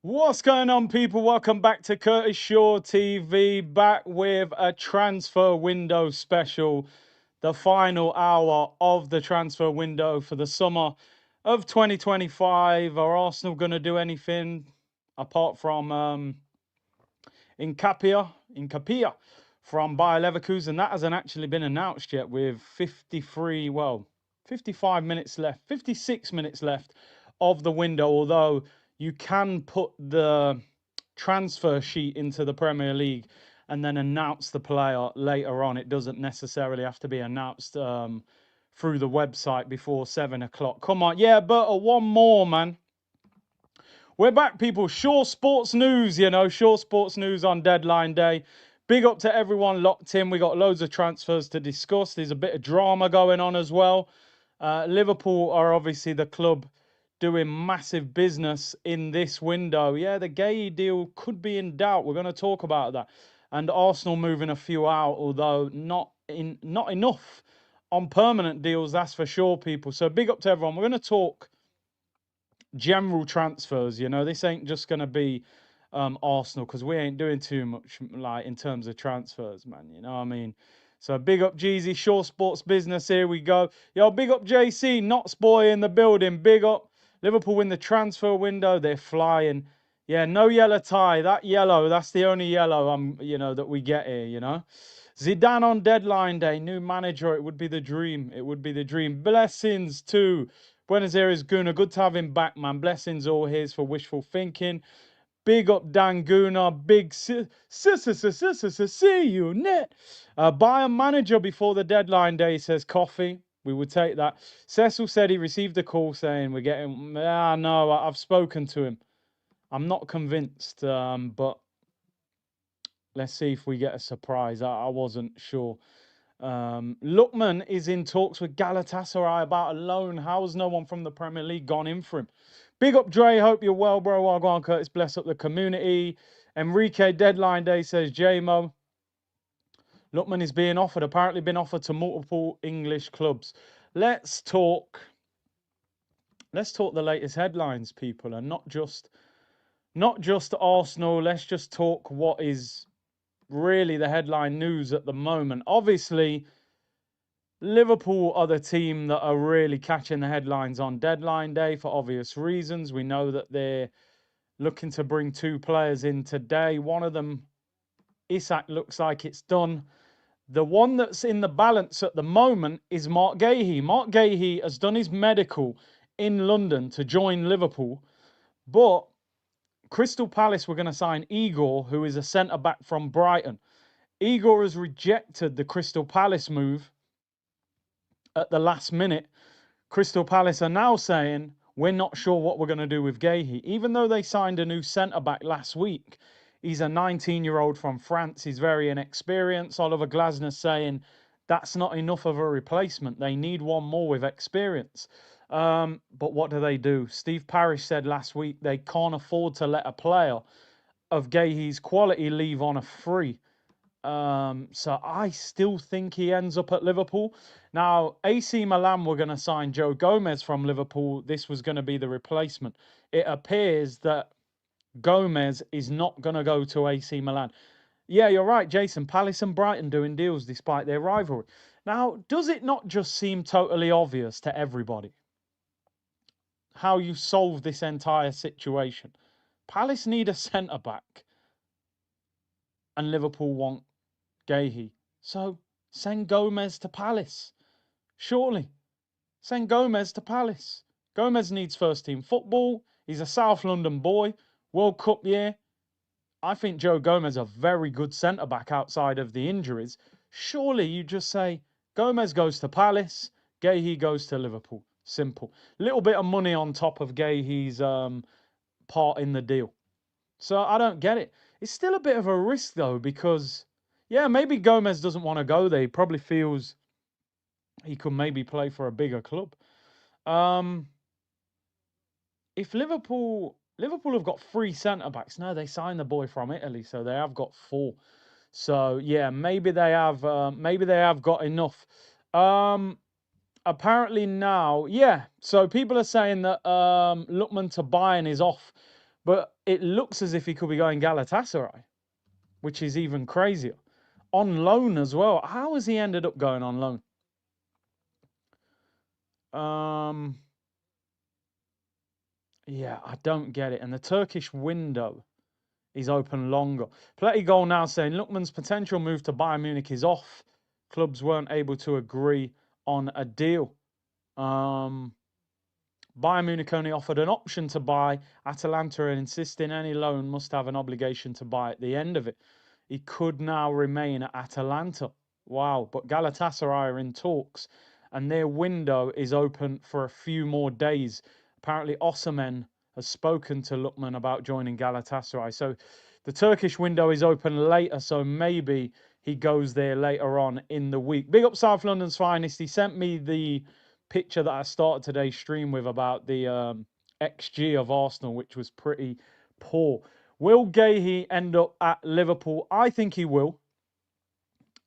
What's going on, people? Welcome back to Curtis Shaw TV, back with a transfer window special, the final hour of the transfer window for the summer of 2025. Are Arsenal going to do anything apart from Incapia from Bayer Leverkusen? That hasn't actually been announced yet with 55 minutes left, 56 minutes left of the window, although you can put the transfer sheet into the Premier League and then announce the player later on. It doesn't necessarily have to be announced through the website before 7 o'clock. Come on. Yeah, but one more, man. We're back, people. Shaw Sports News, Shaw Sports News on deadline day. Big up to everyone locked in. We got loads of transfers to discuss. There's a bit of drama going on as well. Liverpool are obviously the club doing massive business in this window. Yeah, the Gay deal could be in doubt. We're going to talk about that. And Arsenal moving a few out, although not enough on permanent deals, that's for sure, people. So big up to everyone. We're going to talk general transfers. This ain't just going to be Arsenal, because we ain't doing too much like in terms of transfers, man. You know what I mean? So big up Jeezy, Shaw Sports Business. Here we go. Yo, big up JC, Knots boy in the building. Big up. Liverpool win the transfer window. They're flying. Yeah, no yellow tie. That yellow, that's the only yellow that we get here. Zidane on deadline day, new manager. It would be the dream. It would be the dream. Blessings to Buenos Aires Guna. Good to have him back, man. Blessings all his for wishful thinking. Big up Dan Guna. Big see you net. Buy a manager before the deadline day, says Coffee. We would take that. Cecil said he received a call saying we're getting. No, I've spoken to him. I'm not convinced, but let's see if we get a surprise. I wasn't sure. Lookman is in talks with Galatasaray about a loan. How's no one from the Premier League gone in for him? Big up Dre, hope you're well, bro. Well, go on, Curtis. Bless up the community. Enrique deadline day, says JMO. Lookman is being offered, apparently been offered to multiple English clubs. Let's talk the latest headlines, people, and not just Arsenal. Let's just talk what is really the headline news at the moment. Obviously, Liverpool are the team that are really catching the headlines on deadline day for obvious reasons. We know that they're looking to bring two players in today. One of them, Isak, looks like it's done. The one that's in the balance at the moment is Mark Gahey. Mark Gahey has done his medical in London to join Liverpool, but Crystal Palace were going to sign Igor, who is a centre-back from Brighton. Igor has rejected the Crystal Palace move at the last minute. Crystal Palace are now saying, we're not sure what we're going to do with Gahey. Even though they signed a new centre-back last week, he's a 19-year-old from France. He's very inexperienced. Oliver Glasner saying that's not enough of a replacement. They need one more with experience. But what do? Steve Parish said last week they can't afford to let a player of Gahey's quality leave on a free. So I still think he ends up at Liverpool. Now, AC Milan were going to sign Joe Gomez from Liverpool. This was going to be the replacement. It appears that Gomez is not going to go to AC Milan. Yeah, you're right, Jason. Palace and Brighton doing deals despite their rivalry. Now, does it not just seem totally obvious to everybody how you solve this entire situation? Palace need a centre-back and Liverpool want Gahey. So send Gomez to Palace. Surely. Send Gomez to Palace. Gomez needs first team football. He's a South London boy. World Cup year. I think Joe Gomez is a very good centre-back outside of the injuries. Surely you just say, Gomez goes to Palace, Gahey goes to Liverpool. Simple. Little bit of money on top of Gahey's part in the deal. So I don't get it. It's still a bit of a risk, though, because, yeah, maybe Gomez doesn't want to go there. He probably feels he could maybe play for a bigger club. If Liverpool have got 3 centre-backs. No, they signed the boy from Italy, so they have got 4. So, yeah, maybe they have got enough. Apparently now, yeah. So people are saying that Lookman to Bayern is off But it looks as if he could be going Galatasaray, which is even crazier. On loan as well. How has he ended up going on loan? Yeah, I don't get it. And the Turkish window is open longer. Plenty goal now saying Lookman's potential move to Bayern Munich is off. Clubs weren't able to agree on a deal. Bayern Munich only offered an option to buy Atalanta and insisting any loan must have an obligation to buy at the end of it. He could now remain at Atalanta. Wow, but Galatasaray are in talks and their window is open for a few more days. Apparently Osimhen has spoken to Lookman about joining Galatasaray. So the Turkish window is open later, so maybe he goes there later on in the week. Big up South London's finest. He sent me the picture that I started today's stream with about the XG of Arsenal, which was pretty poor. Will Gahey end up at Liverpool? I think he will.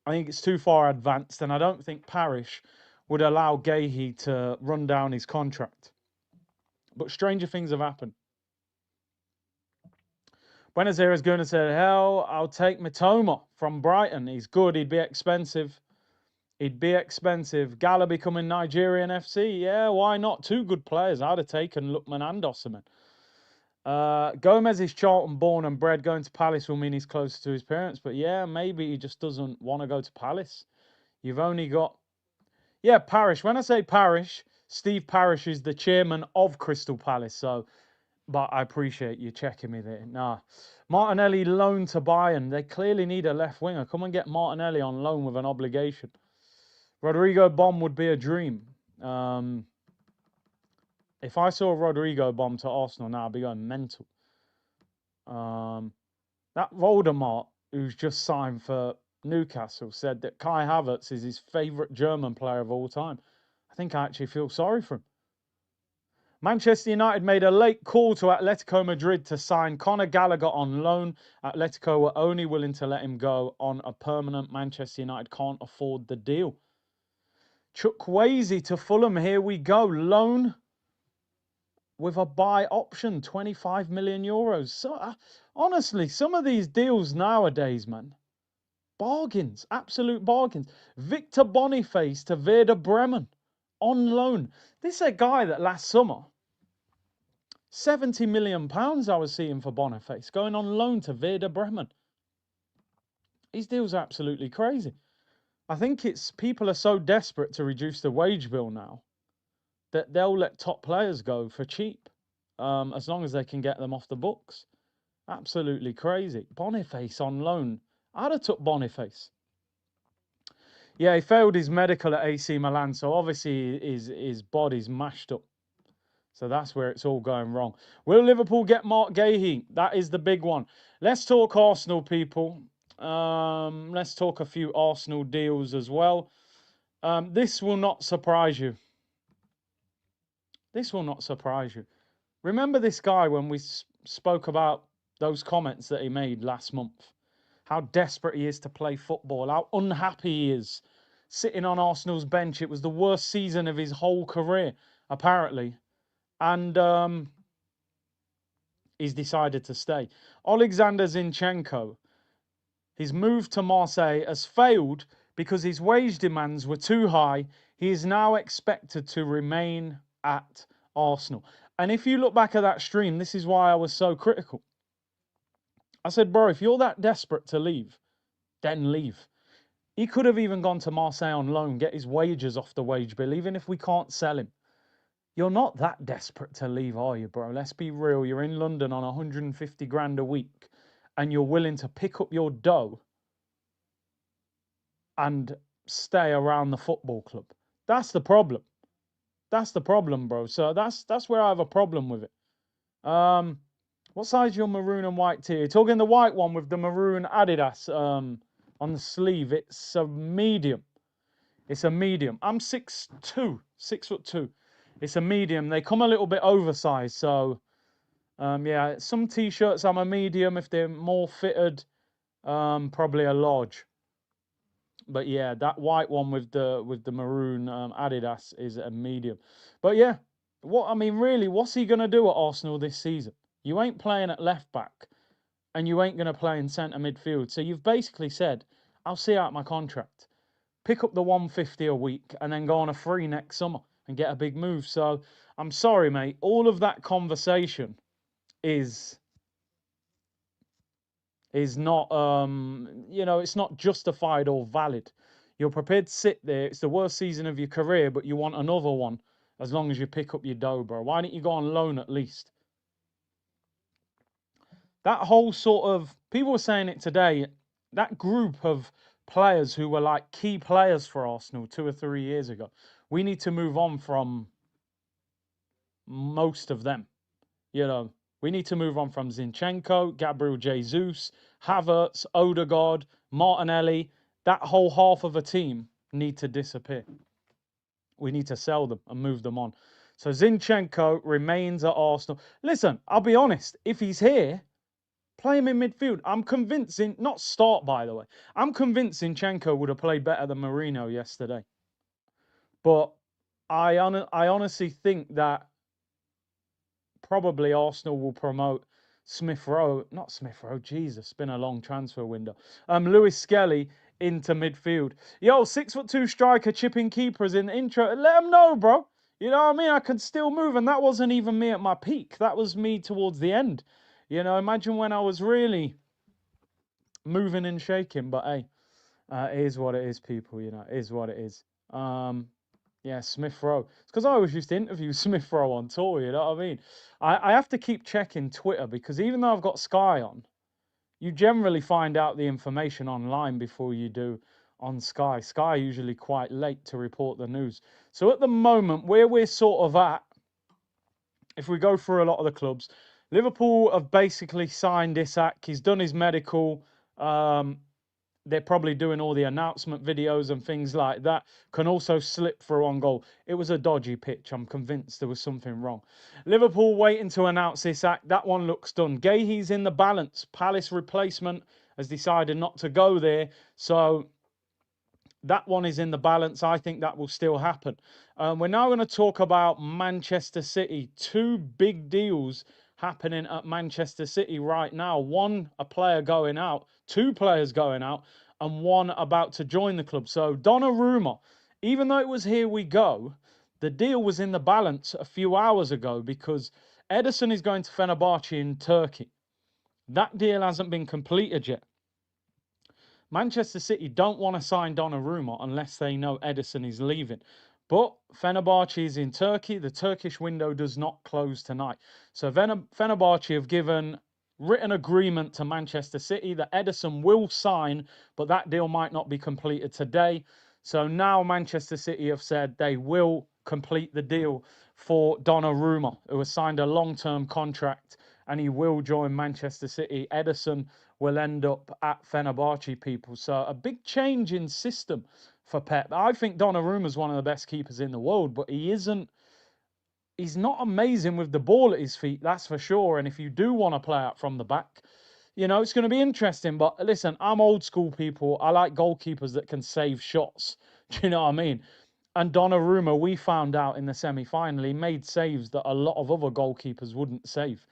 I think it's too far advanced, and I don't think Parish would allow Gahey to run down his contract. But stranger things have happened. Buenos Aires going to say, hell, I'll take Mitoma from Brighton. He's good. He'd be expensive. He'd be expensive. Gala becoming Nigerian FC. Yeah, why not? Two good players. I'd have taken Lookman and Osimhen. Gomez is Charlton born and bred. Going to Palace will mean he's closer to his parents. But yeah, maybe he just doesn't want to go to Palace. You've only got... Yeah, Parish. When I say Parish, Steve Parish is the chairman of Crystal Palace. So, but I appreciate you checking me there. Nah. Martinelli loan to Bayern. They clearly need a left winger. Come and get Martinelli on loan with an obligation. Rodrigo bomb would be a dream. If I saw Rodrigo bomb to Arsenal now, I'd be going mental. That Voldemort, who's just signed for Newcastle, said that Kai Havertz is his favourite German player of all time. I think I actually feel sorry for him. Manchester United made a late call to Atletico Madrid to sign Conor Gallagher on loan. Atletico were only willing to let him go on a permanent. Manchester United can't afford the deal. Chukwueze to Fulham. Here we go. Loan with a buy option, 25 million euros. So, honestly, some of these deals nowadays, man, bargains, absolute bargains. Victor Boniface to Werder Bremen on loan. This is a guy that last summer, 70 million pounds I was seeing for Boniface going on loan to Werder Bremen. These deals are absolutely crazy. I think it's people are so desperate to reduce the wage bill now that they'll let top players go for cheap, as long as they can get them off the books. Absolutely crazy. Boniface on loan. I'd have took Boniface. Yeah, he failed his medical at AC Milan, so obviously his body's mashed up. So that's where it's all going wrong. Will Liverpool get Mark Gahey? That is the big one. Let's talk Arsenal, people. Let's talk a few Arsenal deals as well. This will not surprise you. This will not surprise you. Remember this guy when we spoke about those comments that he made last month? How desperate he is to play football, how unhappy he is sitting on Arsenal's bench. It was the worst season of his whole career, apparently. And he's decided to stay. Alexander Zinchenko, his move to Marseille has failed because his wage demands were too high. He is now expected to remain at Arsenal. And if you look back at that stream, this is why I was so critical. I said, bro, if you're that desperate to leave, then leave. He could have even gone to Marseille on loan, get his wages off the wage bill, even if we can't sell him. You're not that desperate to leave, are you, bro? Let's be real. You're in London on 150 grand a week, and you're willing to pick up your dough and stay around the football club. That's the problem. That's the problem, bro. So that's where I have a problem with it. What size is your maroon and white tee? You're talking the white one with the maroon Adidas on the sleeve. It's a medium. It's a medium. I'm 6'2", 6'2". It's a medium. They come a little bit oversized. So, yeah, some T-shirts I'm a medium. If they're more fitted, probably a large. But yeah, that white one with the maroon Adidas is a medium. But yeah, really, what's he gonna do at Arsenal this season? You ain't playing at left back, and you ain't going to play in centre midfield. So you've basically said, I'll see out my contract, pick up the 150 a week, and then go on a free next summer and get a big move. So I'm sorry, mate. All of that conversation is not, it's not justified or valid. You're prepared to sit there. It's the worst season of your career, but you want another one as long as you pick up your dough, bro. Why don't you go on loan at least? That whole sort of, people were saying it today, that group of players who were like key players for Arsenal 2 or 3 years ago, we need to move on from most of them. We need to move on from Zinchenko, Gabriel Jesus, Havertz, Odegaard, Martinelli. That whole half of a team need to disappear. We need to sell them and move them on. So Zinchenko remains at Arsenal. Listen, I'll be honest. If he's here, play him in midfield. I'm convinced, not start, by the way. I'm convinced Zinchenko would have played better than Mourinho yesterday. But I honestly think that probably Arsenal will promote not Smith Rowe, Jesus, it's been a long transfer window. Lewis Skelly into midfield. Yo, 6'2" striker chipping keepers in the intro. Let them know, bro. You know what I mean? I could still move, and that wasn't even me at my peak. That was me towards the end. Imagine when I was really moving and shaking. But hey, it is what it is, people. It is what it is. Yeah, Smith Rowe. It's because I always used to interview Smith Rowe on tour, you know what I mean? I have to keep checking Twitter because even though I've got Sky on, you generally find out the information online before you do on Sky. Sky usually quite late to report the news. So at the moment, where we're sort of at, if we go through a lot of the clubs, Liverpool have basically signed Isak. He's done his medical. They're probably doing all the announcement videos and things like that. Can also slip through on goal. It was a dodgy pitch. I'm convinced there was something wrong. Liverpool waiting to announce this act. That one looks done. Gahey's in the balance. Palace replacement has decided not to go there. So that one is in the balance. I think that will still happen. We're now going to talk about Manchester City. Two big deals happening at Manchester City right now. One, a player going out, two players going out, and one about to join the club. So Donnarumma, even though it was here we go, the deal was in the balance a few hours ago because Ederson is going to Fenerbahce in Turkey. That deal hasn't been completed yet. Manchester City don't want to sign Donnarumma unless they know Ederson is leaving. But Fenerbahce is in Turkey. The Turkish window does not close tonight. So Fenerbahce have written agreement to Manchester City that Ederson will sign, but that deal might not be completed today. So now Manchester City have said they will complete the deal for Donnarumma, who has signed a long-term contract, and he will join Manchester City. Ederson will end up at Fenerbahce, people. So a big change in system for Pep. I think Donnarumma is one of the best keepers in the world, but he's not amazing with the ball at his feet, that's for sure. And if you do want to play out from the back, it's going to be interesting. But listen, I'm old school, people. I like goalkeepers that can save shots. Do you know what I mean? And Donnarumma, we found out in the semi-final, he made saves that a lot of other goalkeepers wouldn't save.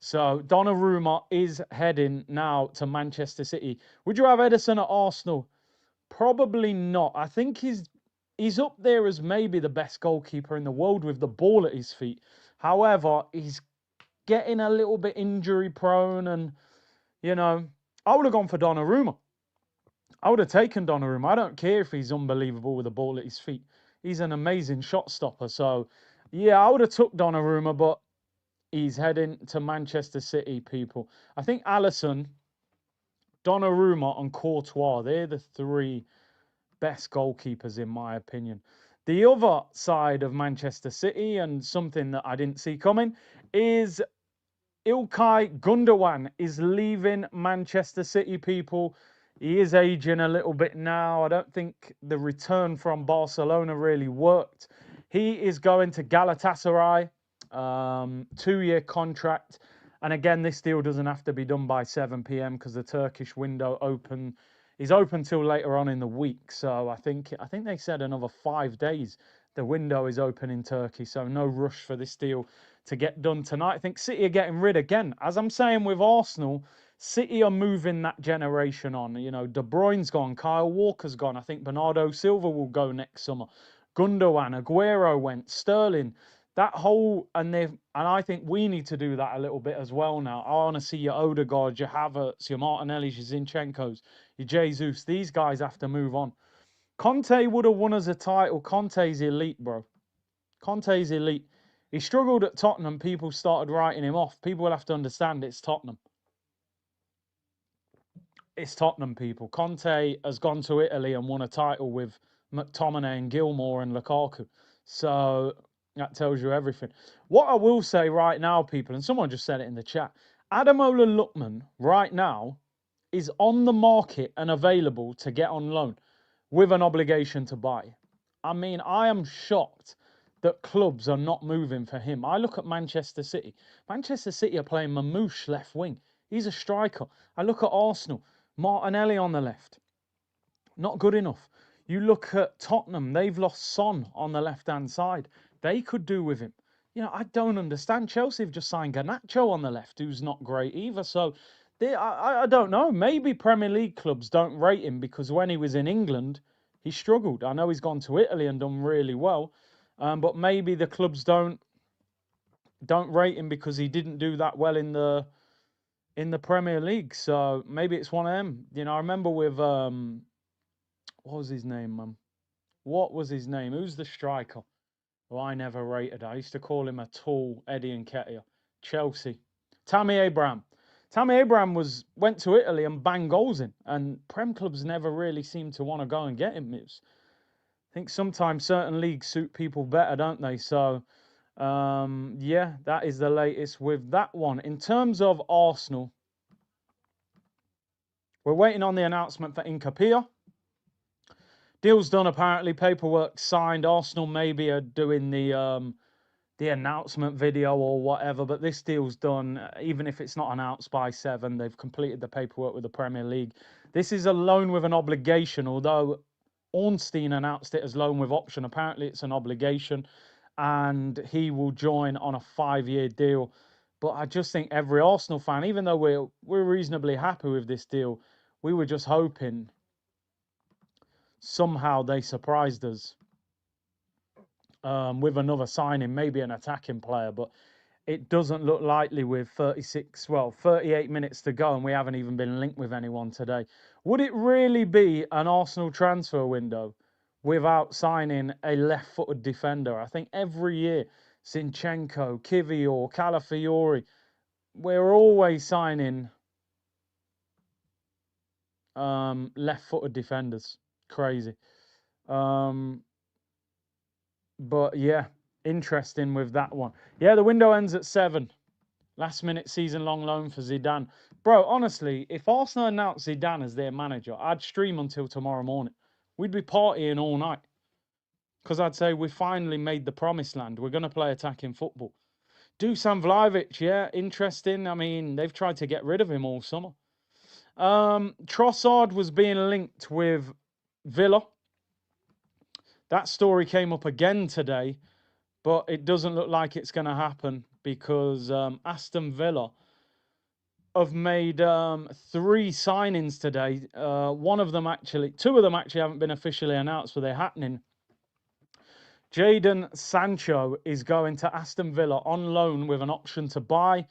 So Donnarumma is heading now to Manchester City. Would you have Ederson at Arsenal? Probably not. I think he's up there as maybe the best goalkeeper in the world with the ball at his feet. However, he's getting a little bit injury prone, and I would have gone for Donnarumma. I would have taken Donnarumma. I don't care if he's unbelievable with the ball at his feet. He's an amazing shot stopper. So yeah, I would have took Donnarumma, but he's heading to Manchester City, people. I think Alisson, Donnarumma, and Courtois, they're the three best goalkeepers in my opinion. The other side of Manchester City, and something that I didn't see coming, is Ilkay Gundogan is leaving Manchester City, people. He is aging a little bit now. I don't think the return from Barcelona really worked. He is going to Galatasaray, 2-year contract. And again, this deal doesn't have to be done by 7 p.m. because the Turkish window is open till later on in the week. So I think they said another 5 days The window is open in Turkey, so no rush for this deal to get done tonight. I think City are getting rid again. As I'm saying with Arsenal, City are moving that generation on. You know, De Bruyne's gone, Kyle Walker's gone. I think Bernardo Silva will go next summer. Gundogan, Aguero went, Sterling. That whole and I think we need to do that a little bit as well now. I want to see your Odegaard, your Havertz, your Martinelli, your Zinchenko's, your Jesus. These guys have to move on. Conte would have won us a title. Conte's elite, bro. Conte's elite. He struggled at Tottenham. People started writing him off. People will have to understand it's Tottenham. It's Tottenham, people. Conte has gone to Italy and won a title with McTominay and Gilmour and Lukaku. So that tells you everything. What I will say right now, people, and someone just said it in the chat, Ademola Lookman right now is on the market and available to get on loan with an obligation to buy. I mean, I am shocked that clubs are not moving for him. I look at Manchester City. Manchester City are playing Mamouche left wing. He's a striker. I look at Arsenal. Martinelli on the left. Not good enough. You look at Tottenham. They've lost Son on the left-hand side. They could do with him. You know, I don't understand. Chelsea have just signed Garnacho on the left, who's not great either. So, I don't know. Maybe Premier League clubs don't rate him because when he was in England, he struggled. I know he's gone to Italy and done really well. But maybe the clubs don't rate him because he didn't do that well in the Premier League. So maybe it's one of them. You know, I remember with what was his name, man? What was his name? Who's the striker? Who I never rated. I used to call him a tall Eddie Nketiah. Chelsea. Tammy Abraham. Tammy Abraham went to Italy and banged goals in, and Prem clubs never really seem to want to go and get him. I think sometimes certain leagues suit people better, don't they? So, yeah, that is the latest with that one. In terms of Arsenal, we're waiting on the announcement for Nketiah. Deal's done apparently. Paperwork signed. Arsenal maybe are doing the announcement video or whatever, but this deal's done. Even if it's not announced by 7, they've completed the paperwork with the Premier League. This is a loan with an obligation, although Ornstein announced it as loan with option. Apparently it's an obligation, and he will join on a 5-year deal. But I just think every Arsenal fan, even though we're reasonably happy with this deal, we were just hoping somehow they surprised us with another signing, maybe an attacking player, but it doesn't look likely with 38 minutes to go, and we haven't even been linked with anyone today. Would it really be an Arsenal transfer window without signing a left-footed defender? I think every year, Zinchenko, Kivior, Calafiori, we're always signing left-footed defenders. Crazy. But yeah, interesting with that one. Yeah, the window ends at 7. Last minute season-long loan for Zidane. Bro, honestly, if Arsenal announced Zidane as their manager, I'd stream until tomorrow morning. We'd be partying all night. Because I'd say we finally made the promised land. We're going to play attacking football. Dusan Vlahovic, yeah, interesting. I mean, they've tried to get rid of him all summer. Trossard was being linked with Villa. That story came up again today, but it doesn't look like it's going to happen because Aston Villa have made 3 signings today. Two of them actually haven't been officially announced, but they're happening. Jadon Sancho is going to Aston Villa on loan with an option to buy.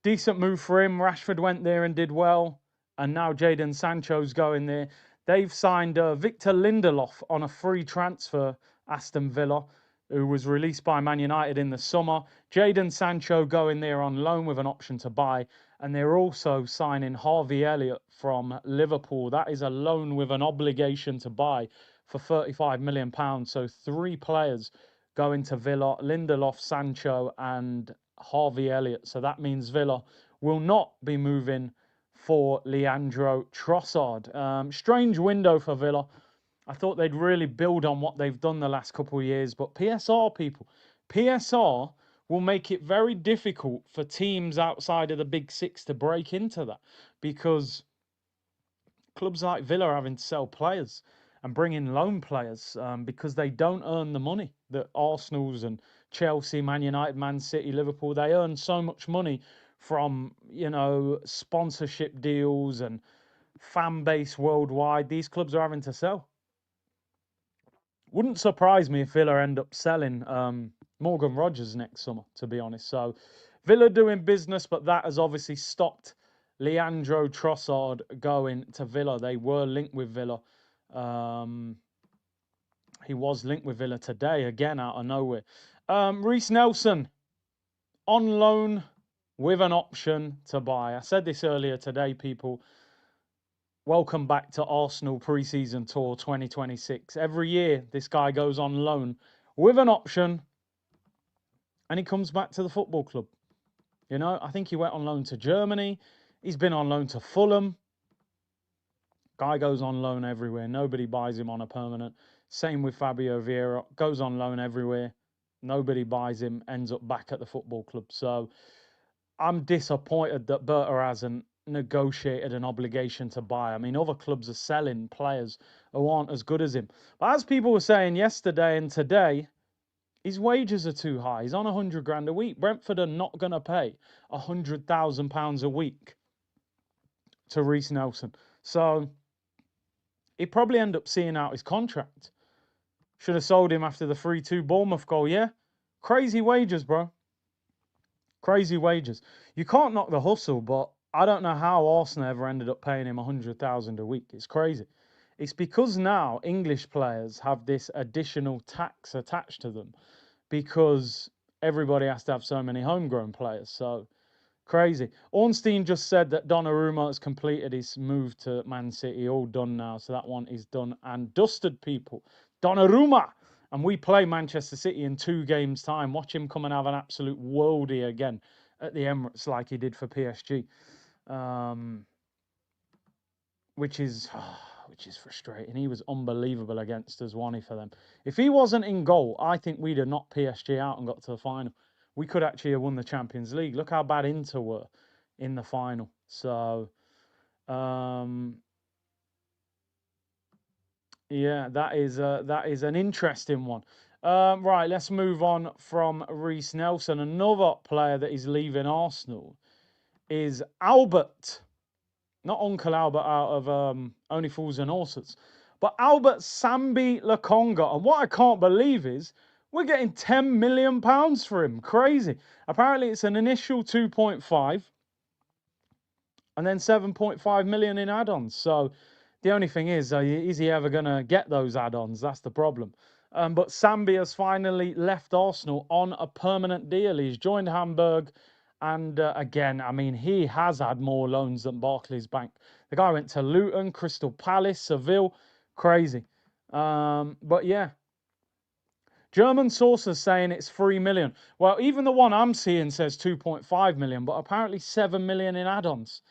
Decent move for him. Rashford went there and did well, and now Jadon Sancho's going there. They've signed Victor Lindelof on a free transfer, Aston Villa, who was released by Man United in the summer. Jadon Sancho going there on loan with an option to buy. And they're also signing Harvey Elliott from Liverpool. That is a loan with an obligation to buy for £35 million. So 3 players going to Villa: Lindelof, Sancho and Harvey Elliott. So that means Villa will not be moving for Leandro Trossard. Strange window for Villa. I thought they'd really build on what they've done the last couple of years. But PSR, people, PSR will make it very difficult for teams outside of the Big 6 to break into that, because clubs like Villa are having to sell players and bring in loan players because they don't earn the money. that Arsenal's and Chelsea, Man United, Man City, Liverpool, they earn so much money from, sponsorship deals and fan base worldwide. These clubs are having to sell. Wouldn't surprise me if Villa end up selling Morgan Rogers next summer, to be honest. So Villa doing business, but that has obviously stopped Leandro Trossard going to Villa. They were linked with Villa. He was linked with Villa today, again, out of nowhere. Reece Nelson, on loan with an option to buy. I said this earlier today, people. Welcome back to Arsenal pre-season tour 2026. Every year, this guy goes on loan with an option, and he comes back to the football club. I think he went on loan to Germany. He's been on loan to Fulham. Guy goes on loan everywhere. Nobody buys him on a permanent. Same with Fabio Vieira. Goes on loan everywhere. Nobody buys him. Ends up back at the football club. So I'm disappointed that Berta hasn't negotiated an obligation to buy. I mean, other clubs are selling players who aren't as good as him. But as people were saying yesterday and today, his wages are too high. He's on 100 grand a week. Brentford are not going to pay £100,000 a week to Reece Nelson. So he'd probably end up seeing out his contract. Should have sold him after the 3-2 Bournemouth goal, yeah? Crazy wages, bro. Crazy wages. You can't knock the hustle, but I don't know how Arsenal ever ended up paying him 100,000 a week. It's crazy. It's because now English players have this additional tax attached to them because everybody has to have so many homegrown players. So crazy. Ornstein just said that Donnarumma has completed his move to Man City. All done now. So that one is done and dusted, people. Donnarumma. And we play Manchester City in 2 games' time. Watch him come and have an absolute worldie again at the Emirates like he did for PSG. Which is frustrating. He was unbelievable against us, wasn't he, for them? If he wasn't in goal, I think we'd have knocked PSG out and got to the final. We could actually have won the Champions League. Look how bad Inter were in the final. So, yeah, that is an interesting one. Right, let's move on from Reece Nelson. Another player that is leaving Arsenal is Albert. Not Uncle Albert out of Only Fools and Horses, but Albert Sambi Lokonga. And what I can't believe is we're getting £10 million for him. Crazy. Apparently it's an initial 2.5 and then 7.5 million in add-ons. So the only thing is he ever going to get those add-ons? That's the problem. But Sambi has finally left Arsenal on a permanent deal. He's joined Hamburg. And again, I mean, he has had more loans than Barclays Bank. The guy went to Luton, Crystal Palace, Seville. Crazy. But yeah. German sources saying it's 3 million. Well, even the one I'm seeing says 2.5 million, but apparently 7 million in add-ons.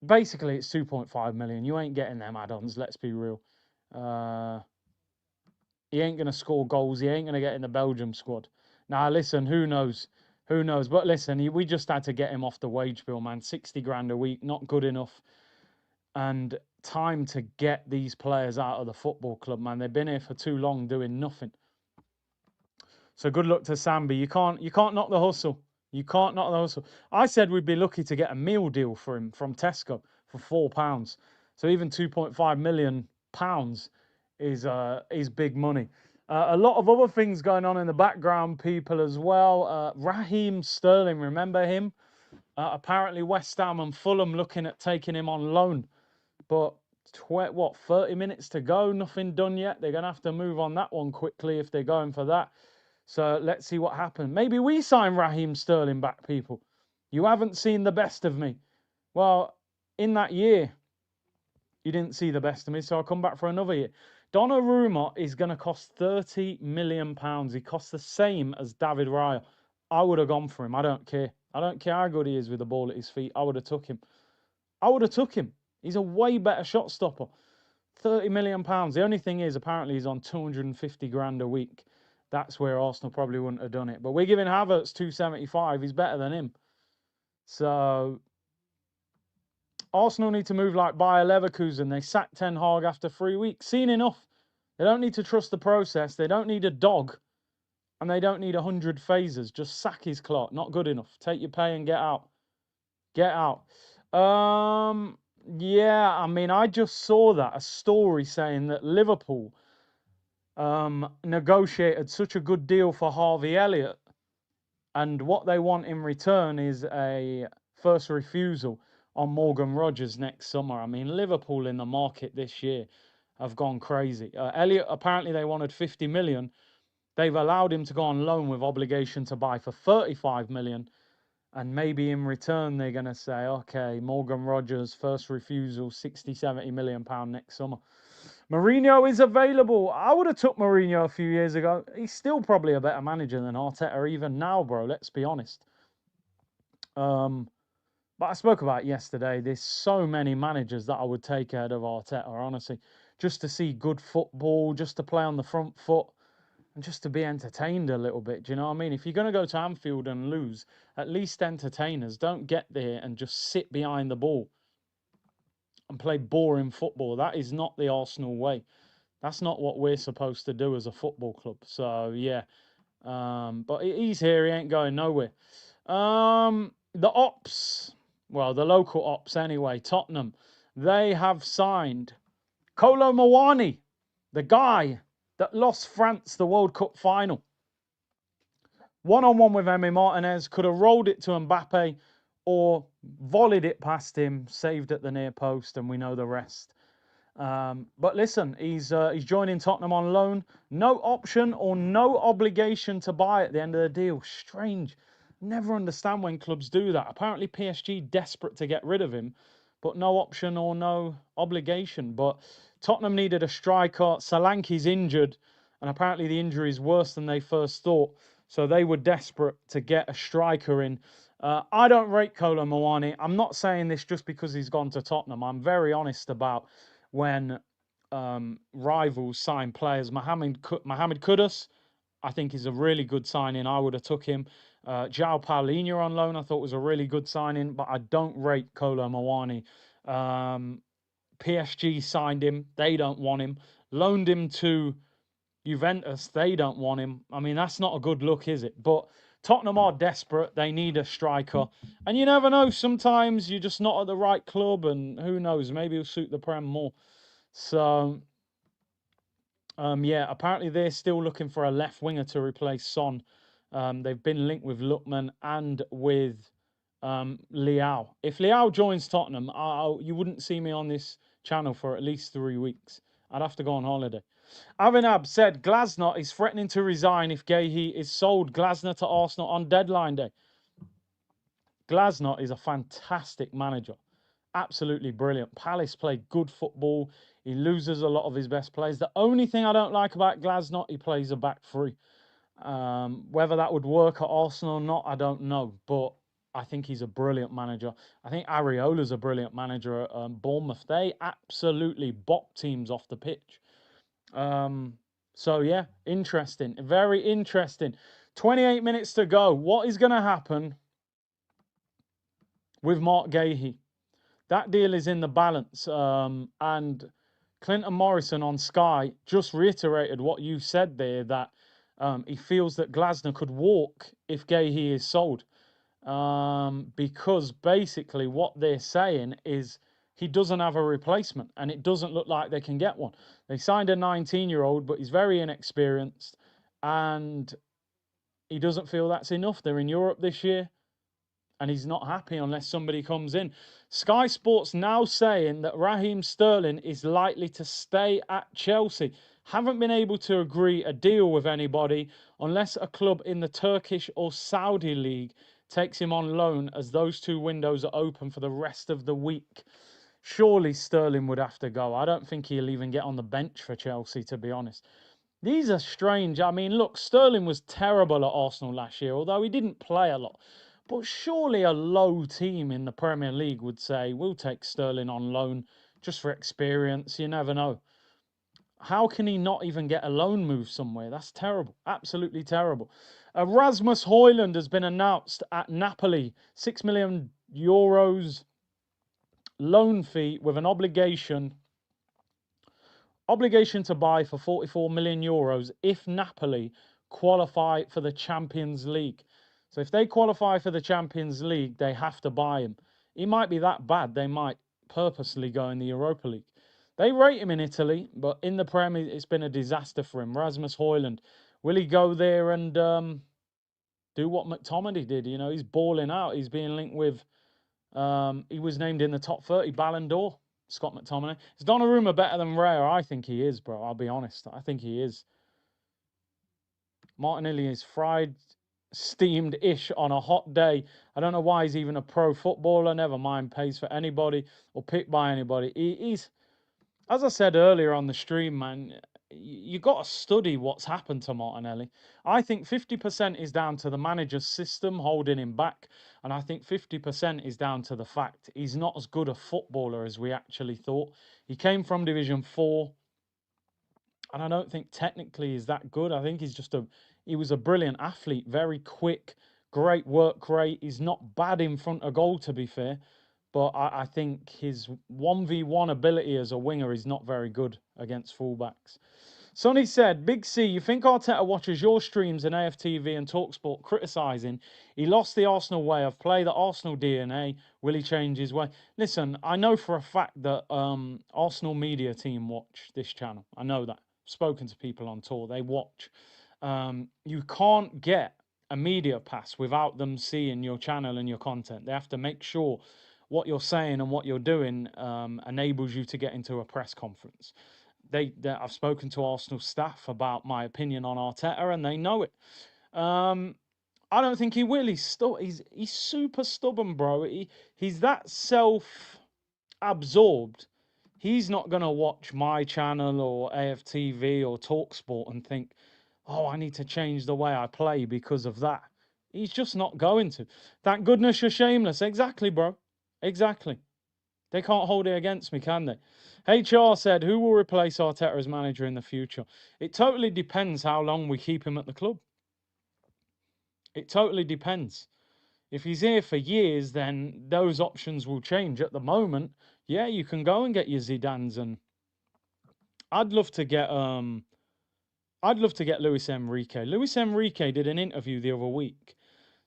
Basically, it's 2.5 million. You ain't getting them add-ons, let's be real. He ain't going to score goals. He ain't going to get in the Belgium squad. Now, listen, who knows? Who knows? But listen, we just had to get him off the wage bill, man. 60 grand a week, not good enough. And time to get these players out of the football club, man. They've been here for too long doing nothing. So good luck to Sambi. You can't knock the hustle. You can't knock the hustle. I said we'd be lucky to get a meal deal for him from Tesco for £4. So even £2.5 million is big money. A lot of other things going on in the background, people, as well. Raheem Sterling, remember him? Apparently West Ham and Fulham looking at taking him on loan. But 30 minutes to go, nothing done yet. They're going to have to move on that one quickly if they're going for that. So let's see what happens. Maybe we sign Raheem Sterling back, people. You haven't seen the best of me. Well, in that year, you didn't see the best of me, so I'll come back for another year. Donnarumma is going to cost £30 million. He costs the same as David Raya. I would have gone for him. I don't care. I don't care how good he is with the ball at his feet. I would have took him. I would have took him. He's a way better shot stopper. £30 million. The only thing is, apparently, he's on 250 grand a week. That's where Arsenal probably wouldn't have done it. But we're giving Havertz 275. He's better than him. So Arsenal need to move like Bayer Leverkusen. They sacked Ten Hag after 3 weeks. Seen enough. They don't need to trust the process. They don't need a dog. and they don't need 100 phasers. Just sack his clock. Not good enough. Take your pay and get out. Get out. Yeah, I mean, I just saw a story saying that Liverpool negotiated such a good deal for Harvey Elliott, and what they want in return is a first refusal on Morgan Rogers next summer. I mean, Liverpool in the market this year have gone crazy. Elliott, apparently they wanted 50 million. They've allowed him to go on loan with obligation to buy for 35 million. And maybe in return, they're going to say, okay, Morgan Rogers, first refusal, 60, 70 million pound next summer. Mourinho is available. I would have took Mourinho a few years ago. He's still probably a better manager than Arteta even now, bro. Let's be honest. But I spoke about it yesterday. There's so many managers that I would take ahead of Arteta, honestly. Just to see good football, just to play on the front foot, and just to be entertained a little bit. Do you know what I mean? If you're going to go to Anfield and lose, at least entertain us. Don't get there and just sit behind the ball and play boring football. That is not the Arsenal way. That's not what we're supposed to do as a football club. So, yeah. But he's here. He ain't going nowhere. The ops, well, the local ops anyway, Tottenham, they have signed Kolo Muani, the guy that lost France the World Cup final. One-on-one with Emi Martinez, could have rolled it to Mbappe or volleyed it past him, saved at the near post, and we know the rest. But listen, he's joining Tottenham on loan. No option or no obligation to buy at the end of the deal. Strange. Never understand when clubs do that. Apparently PSG desperate to get rid of him, but no option or no obligation. But Tottenham needed a striker. Solanke's injured, and apparently the injury is worse than they first thought. So they were desperate to get a striker in. I don't rate Kolo Muani. I'm not saying this just because he's gone to Tottenham. I'm very honest about when rivals sign players. Mohamed Kudus, I think, is a really good signing. I would have took him. João Paulinho on loan, I thought was a really good signing, but I don't rate Kolo Muani. PSG signed him. They don't want him. Loaned him to Juventus. They don't want him. I mean, that's not a good look, is it? But Tottenham are desperate. They need a striker. And you never know. Sometimes you're just not at the right club, and who knows? Maybe it'll suit the Prem more. So, yeah, apparently they're still looking for a left winger to replace Son. They've been linked with Lookman and with Leao. If Leao joins Tottenham, you wouldn't see me on this channel for at least 3 weeks. I'd have to go on holiday. Avinab said Glasner is threatening to resign if Guehi is sold. Glasner to Arsenal on deadline day. Glasner is a fantastic manager. Absolutely brilliant. Palace play good football. He loses a lot of his best players. The only thing I don't like about Glasner, he plays a back three. Whether that would work at Arsenal or not, I don't know. But I think he's a brilliant manager. I think Areola's a brilliant manager at Bournemouth. They absolutely bop teams off the pitch. So, yeah, interesting. Very interesting. 28 minutes to go. What is going to happen with Mark Guehi? That deal is in the balance. And Clinton Morrison on Sky just reiterated what you said there, that he feels that Glasner could walk if Guehi is sold. Because basically what they're saying is he doesn't have a replacement, and it doesn't look like they can get one. They signed a 19-year-old, but he's very inexperienced, and he doesn't feel that's enough. They're in Europe this year, and he's not happy unless somebody comes in. Sky Sports now saying that Raheem Sterling is likely to stay at Chelsea. Haven't been able to agree a deal with anybody unless a club in the Turkish or Saudi league takes him on loan, as those two windows are open for the rest of the week. Surely Sterling would have to go. I don't think he'll even get on the bench for Chelsea, to be honest. These are strange. I mean, look, Sterling was terrible at Arsenal last year, although he didn't play a lot. But surely a low team in the Premier League would say, we'll take Sterling on loan just for experience. You never know. How can he not even get a loan move somewhere? That's terrible. Absolutely terrible. Rasmus Højlund has been announced at Napoli. €6 million loan fee with an obligation to buy for €44 million if Napoli qualify for the Champions League. So if they qualify for the Champions League, they have to buy him. He might be that bad. They might purposely go in the Europa League. They rate him in Italy, but in the Premier, it's been a disaster for him. Rasmus Højlund, will he go there and do what McTominay did? You know, he's balling out. He's being linked with. He was named in the top 30 Ballon d'Or. Scott McTominay. Is Donnarumma better than Raya? I think he is, bro. I'll be honest. I think he is. Martinelli is fried, steamed-ish on a hot day. I don't know why he's even a pro footballer. Never mind, pays for anybody or picked by anybody. He's, as I said earlier on the stream, man, you got to study what's happened to Martinelli. I think 50% is down to the manager's system holding him back, and I think 50% is down to the fact he's not as good a footballer as we actually thought. He came from Division 4, and I don't think technically he's that good. I think he was a brilliant athlete, very quick, great work rate. He's not bad in front of goal, to be fair, but I think his 1v1 ability as a winger is not very good against fullbacks. Sonny said, Big C, you think Arteta watches your streams and AFTV and TalkSport criticising? He lost the Arsenal way of play, the Arsenal DNA. Will he change his way? Listen, I know for a fact that Arsenal media team watch this channel. I know that. I've spoken to people on tour. They watch. You can't get a media pass without them seeing your channel and your content. They have to make sure what you're saying and what you're doing enables you to get into a press conference. I've spoken to Arsenal staff about my opinion on Arteta, and they know it. I don't think he will. He's super stubborn, bro. He's that self-absorbed. He's not gonna watch my channel or AFTV or TalkSport and think, "Oh, I need to change the way I play because of that." He's just not going to. Thank goodness you're shameless. Exactly, bro. Exactly. They can't hold it against me, can they? HR said, who will replace Arteta as manager in the future? It totally depends how long we keep him at the club. It totally depends. If he's here for years, then those options will change. At the moment, yeah, you can go and get your Zidanes, and I'd love to get Luis Enrique. Luis Enrique did an interview the other week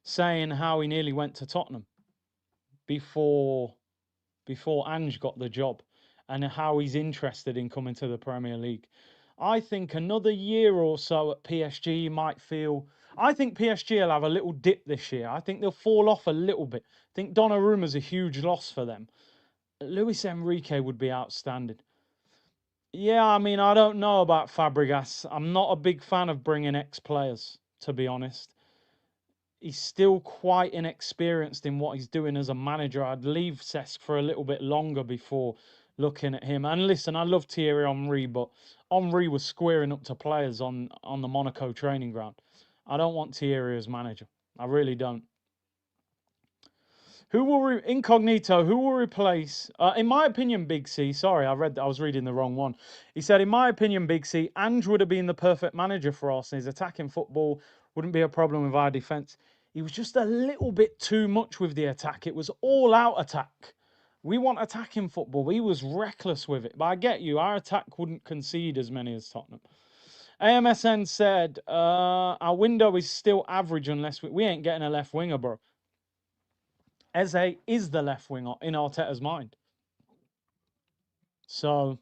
saying how he nearly went to Tottenham before Ange got the job, and how he's interested in coming to the Premier League. I think another year or so at PSG might feel... I think PSG will have a little dip this year. I think they'll fall off a little bit. I think Donnarumma's a huge loss for them. Luis Enrique would be outstanding. Yeah, I mean, I don't know about Fabregas. I'm not a big fan of bringing ex-players, to be honest. He's still quite inexperienced in what he's doing as a manager. I'd leave Cesc for a little bit longer before looking at him. And listen, I love Thierry Henry, but Henry was squaring up to players on the Monaco training ground. I don't want Thierry as manager. I really don't. Who will Incognito? Who will replace? In my opinion, Big C. Sorry, I was reading the wrong one. He said, in my opinion, Big C, Ange would have been the perfect manager for Arsenal. His attacking football wouldn't be a problem with our defence. He was just a little bit too much with the attack. It was all-out attack. We want attacking football. He was reckless with it. But I get you. Our attack wouldn't concede as many as Tottenham. AMSN said, our window is still average unless we ain't getting a left winger, bro. Eze is the left winger in Arteta's mind. So,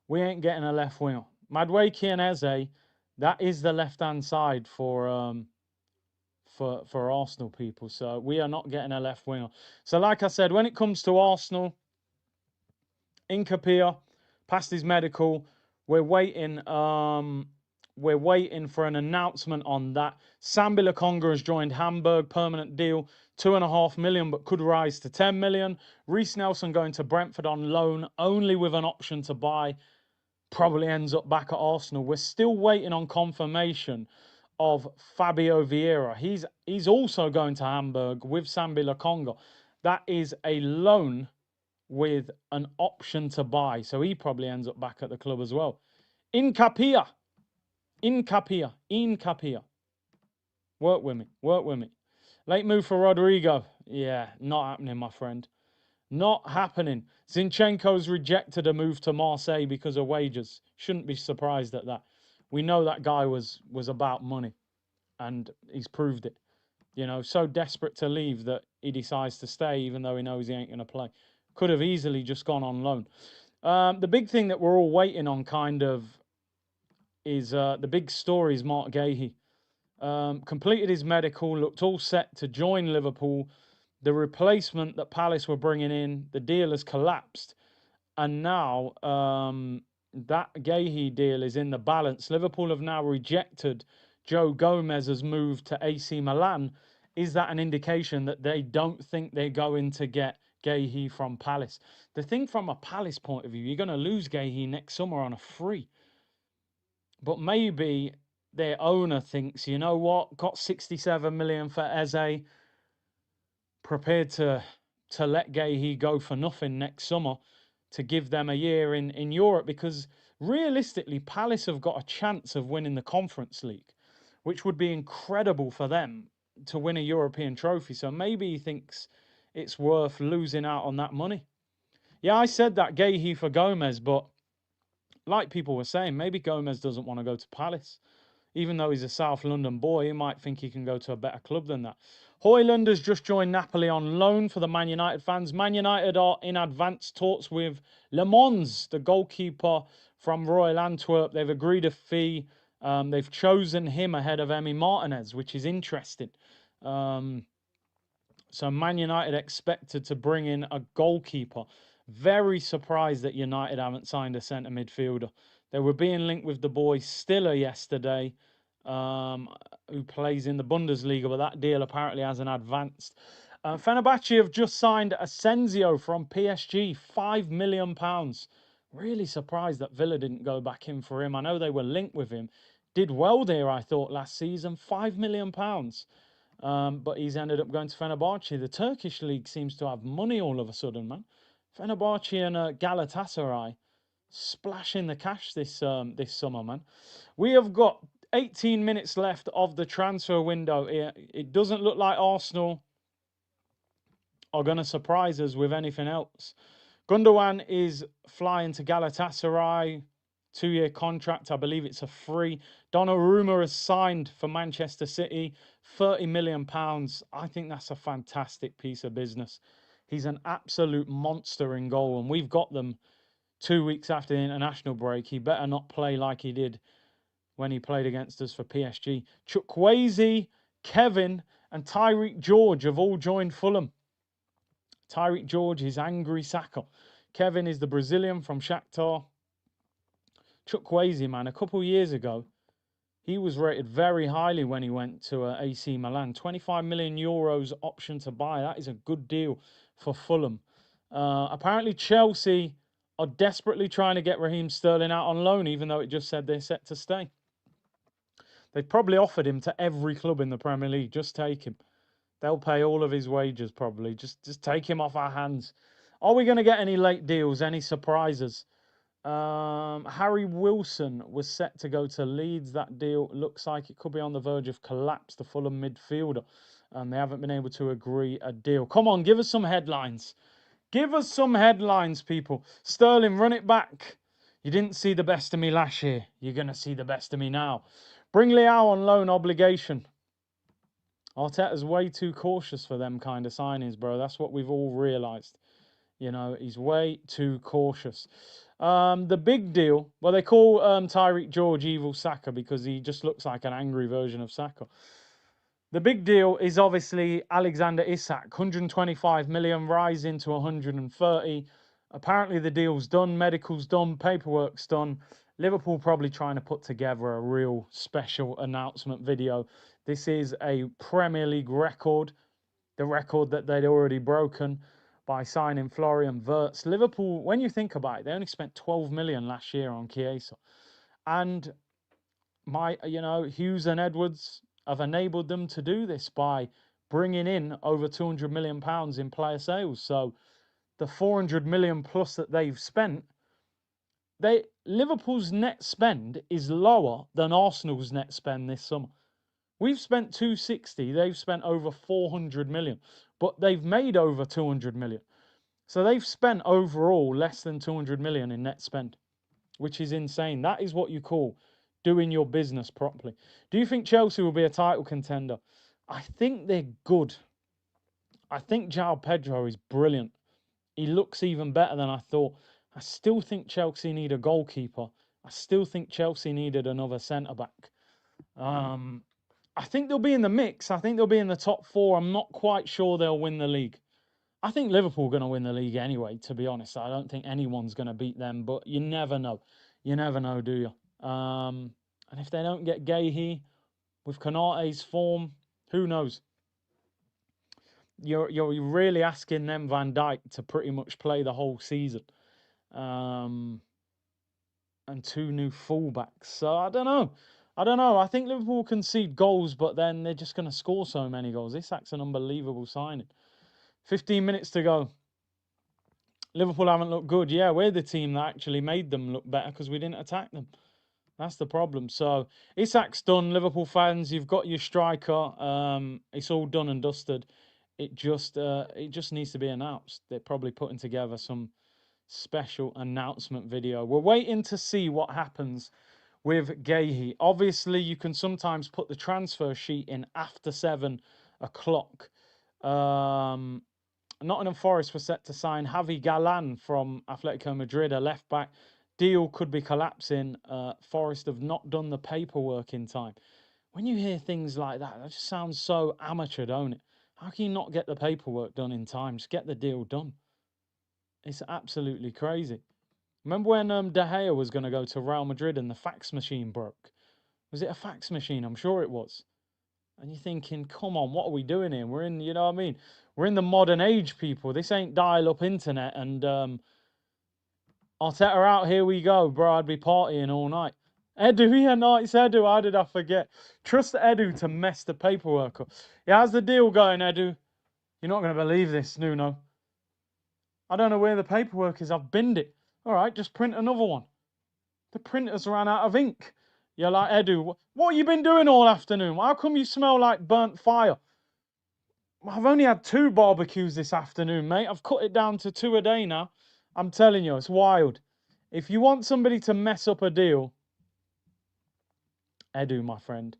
we ain't getting a left winger. Madueke and Eze, that is the left-hand side for Arsenal people. So, we are not getting a left winger. So, like I said, when it comes to Arsenal, Nkapia passed his medical. We're waiting for an announcement on that. Sambi Lokonga has joined Hamburg, permanent deal, 2.5 million, but could rise to 10 million. Reece Nelson going to Brentford on loan, only with an option to buy. Probably ends up back at Arsenal. We're still waiting on confirmation of Fabio Vieira. He's also going to Hamburg with Sambi Lokonga. That is a loan with an option to buy. So he probably ends up back at the club as well. Nkapia. Work with me. Late move for Rodrigo. Yeah, not happening, my friend. Not happening. Zinchenko's rejected a move to Marseille because of wages. Shouldn't be surprised at that. we know that guy was about money, and he's proved it. So desperate to leave that he decides to stay, even though he knows he ain't going to play. Could have easily just gone on loan. The big thing that we're all waiting on, kind of, is the big story is Mark Gahey. Completed his medical, looked all set to join Liverpool. The replacement that Palace were bringing in, the deal has collapsed. And now that Gahey deal is in the balance. Liverpool have now rejected Joe Gomez's move to AC Milan. Is that an indication that they don't think they're going to get Gahey from Palace? The thing from a Palace point of view, you're going to lose Gahey next summer on a free. But maybe their owner thinks, you know what, got 67 million for Eze, prepared to let Gahey go for nothing next summer to give them a year in Europe, because realistically, Palace have got a chance of winning the Conference League, which would be incredible for them to win a European trophy. So maybe he thinks it's worth losing out on that money. Yeah, I said that Gahey for Gomez, but like people were saying, maybe Gomez doesn't want to go to Palace. Even though he's a South London boy, he might think he can go to a better club than that. Højlund has just joined Napoli on loan. For the Man United fans, Man United are in advanced talks with Le Mans, the goalkeeper from Royal Antwerp. They've agreed a fee. They've chosen him ahead of Emi Martinez, which is interesting. So Man United expected to bring in a goalkeeper. Very surprised that United haven't signed a centre midfielder. They were being linked with the boy Stiller yesterday, who plays in the Bundesliga, but that deal apparently hasn't advanced. Fenerbahce have just signed Asensio from PSG, £5 million. Really surprised that Villa didn't go back in for him. I know they were linked with him. Did well there, I thought, last season. £5 million. But he's ended up going to Fenerbahce. The Turkish league seems to have money all of a sudden, man. Fenerbahce and Galatasaray splashing the cash this summer, man. We have got 18 minutes left of the transfer window. It doesn't look like Arsenal are going to surprise us with anything else. Gundogan is flying to Galatasaray. 2-year contract. I believe it's a free. Donnarumma has signed for Manchester City. £30 million. I think that's a fantastic piece of business. He's an absolute monster in goal, and we've got them 2 weeks after the international break. He better not play like he did when he played against us for PSG. Chukwueze, Kevin, and Tyreek George have all joined Fulham. Tyreek George is angry Saka. Kevin is the Brazilian from Shakhtar. Chukwueze, man, a couple of years ago, he was rated very highly when he went to AC Milan. 25 million euros option to buy. That is a good deal for Fulham. Apparently, Chelsea are desperately trying to get Raheem Sterling out on loan, even though it just said they're set to stay. They've probably offered him to every club in the Premier League. Just take him. They'll pay all of his wages, probably. Just take him off our hands. Are we going to get any late deals, any surprises? Harry Wilson was set to go to Leeds. That deal looks like it could be on the verge of collapse. The Fulham midfielder, and they haven't been able to agree a deal. Come on, give us some headlines. Give us some headlines, people. Sterling, run it back. You didn't see the best of me last year. You're going to see the best of me now. Bring Leao on loan obligation. Arteta's way too cautious for them kind of signings, bro. That's what we've all realised. He's way too cautious. The big deal, well, they call Tyreek George Evil Saka because he just looks like an angry version of Saka. The big deal is obviously Alexander Isak, 125 million, rising to 130. Apparently the deal's done, medical's done, paperwork's done. Liverpool probably trying to put together a real special announcement video. This is a Premier League record, the record that they'd already broken by signing Florian Wirtz. Liverpool, when you think about it, they only spent 12 million last year on Chiesa. And Hughes and Edwards have enabled them to do this by bringing in over 200 million pounds in player sales. So the 400 million plus that they've spent, Liverpool's net spend is lower than Arsenal's net spend this summer. We've spent 260, they've spent over 400 million, but they've made over 200 million. So they've spent overall less than 200 million in net spend, which is insane. That is what you call doing your business properly. Do you think Chelsea will be a title contender? I think they're good. I think João Pedro is brilliant. He looks even better than I thought. I still think Chelsea need a goalkeeper. I still think Chelsea needed another centre back. I think they'll be in the mix. I think they'll be in the top four. I'm not quite sure they'll win the league. I think Liverpool are going to win the league anyway, to be honest. I don't think anyone's going to beat them, but you never know. You never know, do you? And if they don't get Gahey with Konate's form, who knows? You're really asking them Van Dijk to pretty much play the whole season. And two new fullbacks. So I don't know. I think Liverpool concede goals, but then they're just going to score so many goals. Isak's an unbelievable signing. 15 minutes to go. Liverpool haven't looked good. Yeah, we're the team that actually made them look better because we didn't attack them. That's the problem. So Isak's done. Liverpool fans, you've got your striker. It's all done and dusted. It just needs to be announced. They're probably putting together some special announcement video. We're waiting to see what happens with Gahey. Obviously, you can sometimes put the transfer sheet in after 7 o'clock. Nottingham Forest were set to sign Javi Galan from Atletico Madrid, a left back. Deal could be collapsing. Forest have not done the paperwork in time. When you hear things like that, that just sounds so amateur, don't it? How can you not get the paperwork done in time? Just get the deal done. It's absolutely crazy. Remember when De Gea was going to go to Real Madrid and the fax machine broke? Was it a fax machine? I'm sure it was. And you're thinking, come on, what are we doing here? We're in, you know what I mean? We're in the modern age, people. This ain't dial-up internet. And Arteta out, here we go. Bro, I'd be partying all night. Edu, yeah, no, it's Edu. How did I forget? Trust Edu to mess the paperwork up. Yeah, how's the deal going, Edu? You're not going to believe this, Nuno. I don't know where the paperwork is. I've binned it. All right, just print another one. The printers ran out of ink. You're like, Edu, what have you been doing all afternoon? How come you smell like burnt fire? I've only had 2 barbecues this afternoon, mate. I've cut it down to 2 a day now. I'm telling you, it's wild. If you want somebody to mess up a deal, Edu, my friend.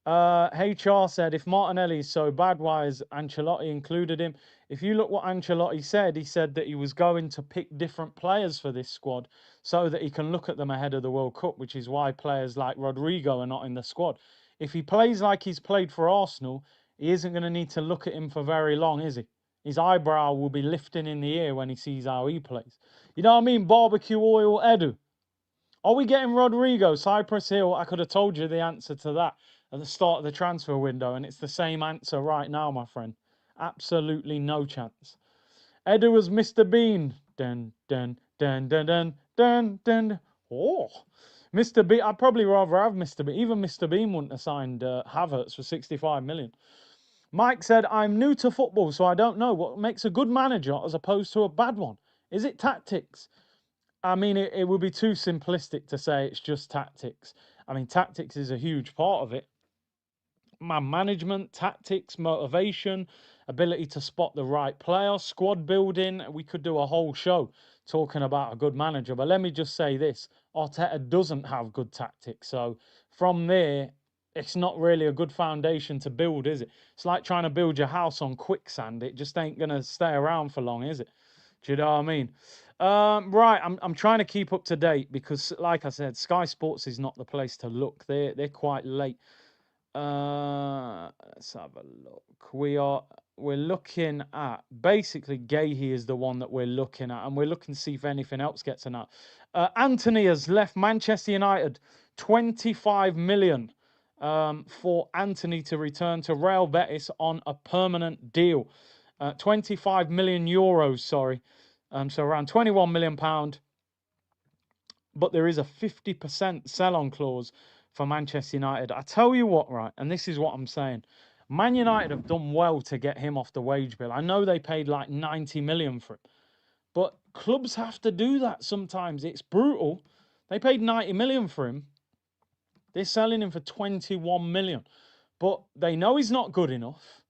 HR said, if Martinelli is so bad, why has Ancelotti included him? If you look what Ancelotti said, he said that he was going to pick different players for this squad so that he can look at them ahead of the World Cup, which is why players like Rodrigo are not in the squad. If he plays like he's played for Arsenal, he isn't going to need to look at him for very long, is he? His eyebrow will be lifting in the air when he sees how he plays. You know what I mean? Barbecue oil, Edu. Are we getting Rodrigo, Cypress Hill? I could have told you the answer to that at the start of the transfer window, and it's the same answer right now, my friend. Absolutely no chance. Edu was Mr. Bean. Dun, dun, dun, dun, dun, dun, dun. Oh, Mr. Bean. I'd probably rather have Mr. Bean. Even Mr. Bean wouldn't have signed Havertz for 65 million. Mike said, I'm new to football, so I don't know what makes a good manager as opposed to a bad one. Is it tactics? I mean, it would be too simplistic to say it's just tactics. I mean, tactics is a huge part of it. Management, tactics, motivation, ability to spot the right player, squad building. We could do a whole show talking about a good manager. But let me just say this. Arteta doesn't have good tactics. So from there, it's not really a good foundation to build, is it? It's like trying to build your house on quicksand. It just ain't going to stay around for long, is it? Do you know what I mean? Right, I'm trying to keep up to date because, like I said, Sky Sports is not the place to look. They're quite late. Let's have a look. We're looking at basically Gahey is the one that we're looking at, and we're looking to see if anything else gets announced. Anthony has left Manchester United. 25 million for Anthony to return to Real Betis on a permanent deal. 25 million euros, sorry. So around 21 million pound. But there is a 50% sell-on clause for Manchester United. I tell you what, right, and this is what I'm saying. Man United have done well to get him off the wage bill. I know they paid like 90 million for him. But clubs have to do that sometimes. It's brutal. They paid 90 million for him. They're selling him for 21 million. But they know he's not good enough.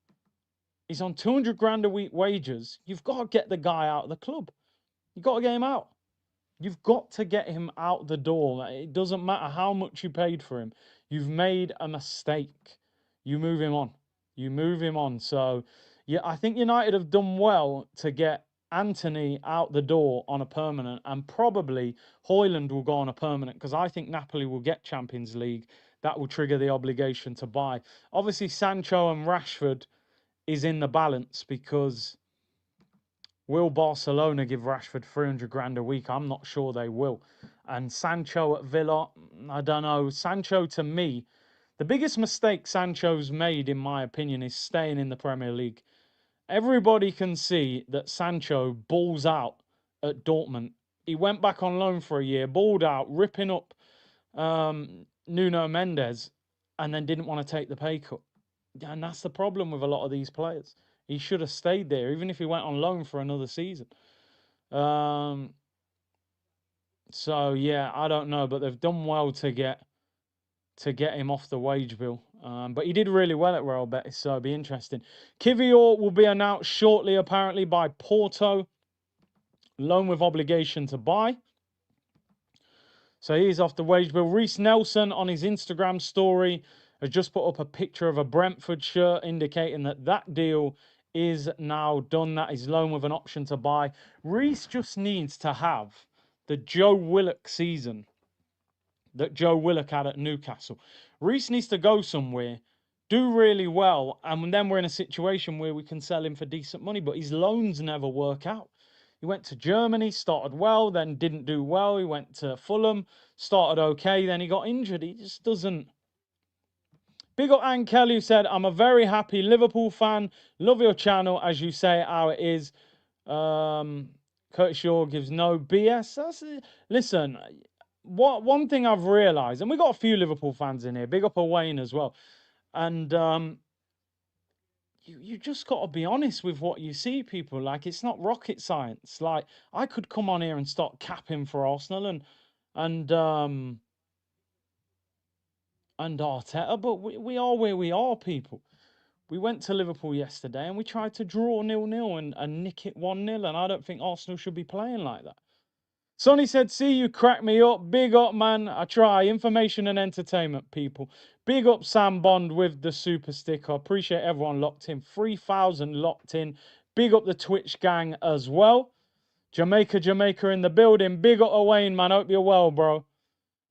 He's on 200 grand a week wages. You've got to get the guy out of the club. You've got to get him out. You've got to get him out the door. It doesn't matter how much you paid for him. You've made a mistake. You move him on. You move him on. So, yeah, I think United have done well to get Anthony out the door on a permanent, and probably Højlund will go on a permanent because I think Napoli will get Champions League. That will trigger the obligation to buy. Obviously, Sancho and Rashford is in the balance because will Barcelona give Rashford 300 grand a week? I'm not sure they will. And Sancho at Villa, I don't know. Sancho, to me, the biggest mistake Sancho's made, in my opinion, is staying in the Premier League. Everybody can see that Sancho balls out at Dortmund. He went back on loan for a year, balled out, ripping up Nuno Mendes, and then didn't want to take the pay cut. And that's the problem with a lot of these players. He should have stayed there, even if he went on loan for another season. So yeah, I don't know, but they've done well to get him off the wage bill. But he did really well at Real Betis, so it'll be interesting. Kivior will be announced shortly, apparently, by Porto. Loan with obligation to buy. So he's off the wage bill. Reece Nelson on his Instagram story has just put up a picture of a Brentford shirt indicating that that deal is now done. That is loan with an option to buy. Reece just needs to have the Joe Willock season that Joe Willock had at Newcastle. Reece needs to go somewhere, do really well, and then we're in a situation where we can sell him for decent money, but his loans never work out. He went to Germany, started well, then didn't do well. He went to Fulham, started okay, then he got injured. He just doesn't. Big up Ann Kelly, who said, I'm a very happy Liverpool fan. Love your channel, as you say how it is. Curtis Shaw gives no BS. Listen, one thing I've realised, and we got a few Liverpool fans in here, big up Wayne as well, and you just got to be honest with what you see, people. Like, it's not rocket science. Like, I could come on here and start capping for Arsenal and Arteta, but we are where we are, people. We went to Liverpool yesterday and we tried to draw 0-0 and nick it 1-0, and I don't think Arsenal should be playing like that. Sonny said, see, you crack me up. Big up, man. I try. Information and entertainment, people. Big up Sam Bond with the super sticker. Appreciate everyone locked in. 3,000 locked in. Big up the Twitch gang as well. Jamaica in the building. Big up Wayne, man. Hope you're well, bro.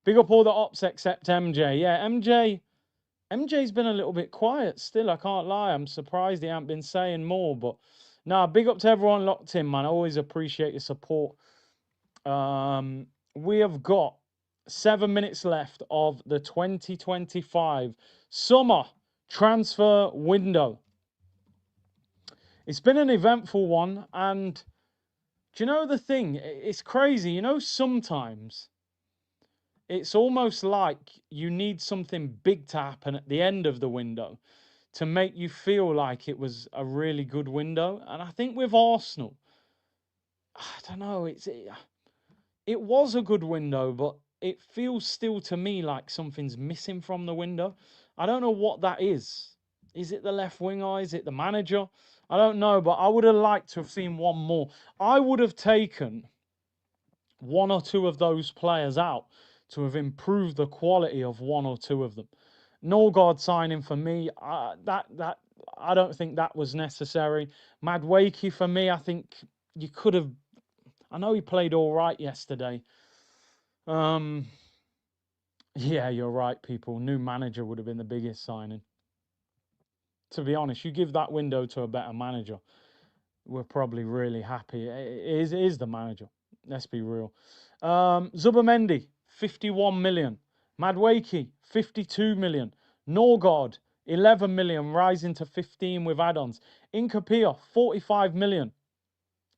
Big up all the ops except MJ. Yeah, MJ's been a little bit quiet still. I can't lie. I'm surprised he hasn't been saying more. But nah, big up to everyone locked in, man. I always appreciate your support. We have got 7 minutes left of the 2025 summer transfer window. It's been an eventful one, and do you know the thing? It's crazy. You know, sometimes it's almost like you need something big to happen at the end of the window to make you feel like it was a really good window. And I think with Arsenal, I don't know, it was a good window, but it feels still to me like something's missing from the window. I don't know what that is. Is it the left winger? Is it the manager? I don't know, but I would have liked to have seen one more. I would have taken one or two of those players out to have improved the quality of one or two of them. Norgard signing for me, that I don't think that was necessary. Madwakey for me, I think you could have. I know he played all right yesterday. Yeah, you're right, people. New manager would have been the biggest signing. To be honest, you give that window to a better manager, we're probably really happy. It is the manager. Let's be real. Zubamendi, 51 million. Madwakey, 52 million. Norgard, 11 million, rising to 15 with add-ons. Incapia, 45 million.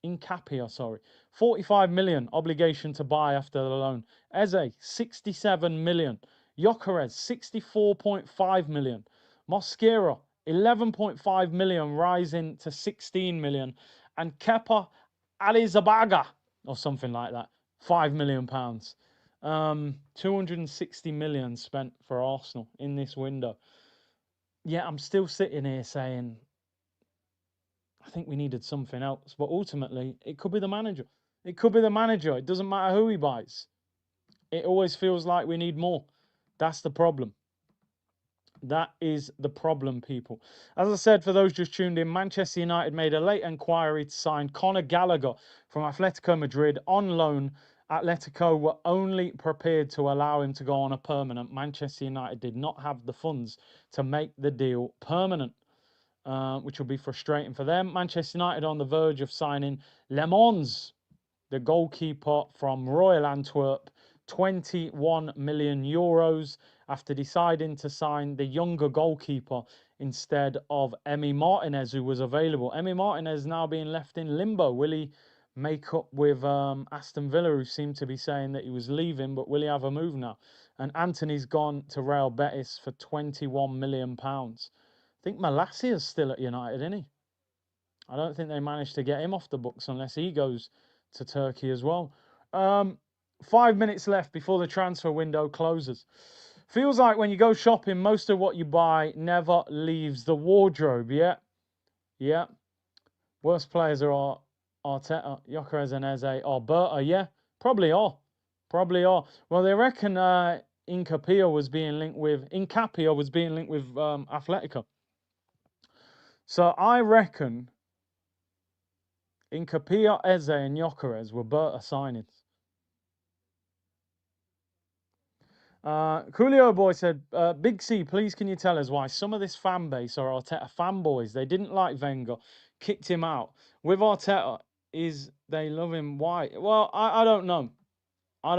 Incapia, sorry. 45 million obligation to buy after the loan. Eze, 67 million. Gyökeres, 64.5 million. Mosquera, 11.5 million, rising to 16 million. And Kepa Arrizabalaga, or something like that, 5 million pounds. 260 million spent for Arsenal in this window. Yeah, I'm still sitting here saying, I think we needed something else, but ultimately it could be the manager. It could be the manager. It doesn't matter who he buys. It always feels like we need more. That's the problem. That is the problem, people. As I said, for those just tuned in, Manchester United made a late inquiry to sign Conor Gallagher from Atletico Madrid on loan. Atletico were only prepared to allow him to go on a permanent. Manchester United did not have the funds to make the deal permanent, which will be frustrating for them. Manchester United on the verge of signing Le Mans, the goalkeeper from Royal Antwerp, 21 million euros after deciding to sign the younger goalkeeper instead of Emi Martinez, who was available. Emi Martinez now being left in limbo. Will he make up with Aston Villa, who seemed to be saying that he was leaving, but will he have a move now? And Anthony's gone to Real Betis for £21 million. I think Malassia's still at United, isn't he? I don't think they managed to get him off the books unless he goes to Turkey as well. 5 minutes left before the transfer window closes. Feels like when you go shopping, most of what you buy never leaves the wardrobe. Yeah. Worst players are Arteta, Gyökeres and Eze, or Berta. Yeah, probably are. Well, they reckon Incapia was being linked with Atletico. So I reckon Incapia, Eze, and Gyökeres were Berta signings. Coolio Boy said, Big C, please can you tell us why some of this fan base are Arteta fanboys? They didn't like Wenger, kicked him out. With Arteta, they love him? Why? Well, I don't know. I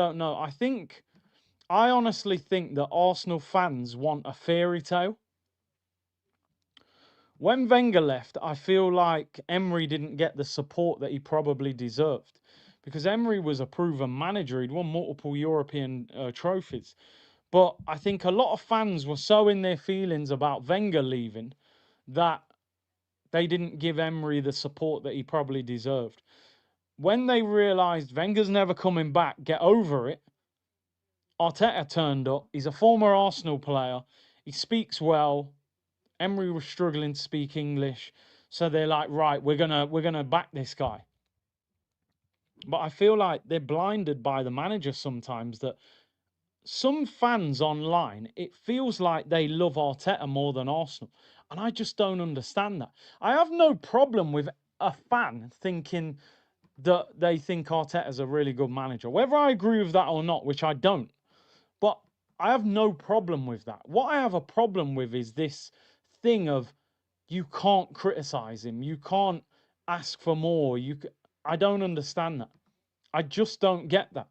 honestly think that Arsenal fans want a fairy tale. When Wenger left, I feel like Emery didn't get the support that he probably deserved. Because Emery was a proven manager. He'd won multiple European trophies. But I think a lot of fans were so in their feelings about Wenger leaving that they didn't give Emery the support that he probably deserved. When they realised Wenger's never coming back, get over it, Arteta turned up. He's a former Arsenal player. He speaks well. Emery was struggling to speak English. So they're like, right, we're gonna back this guy. But I feel like they're blinded by the manager sometimes, that some fans online, it feels like they love Arteta more than Arsenal. And I just don't understand that. I have no problem with a fan thinking that they think Arteta's a really good manager. Whether I agree with that or not, which I don't. But I have no problem with that. What I have a problem with is this thing of you can't criticize him. You can't ask for more. I don't understand that. I just don't get that.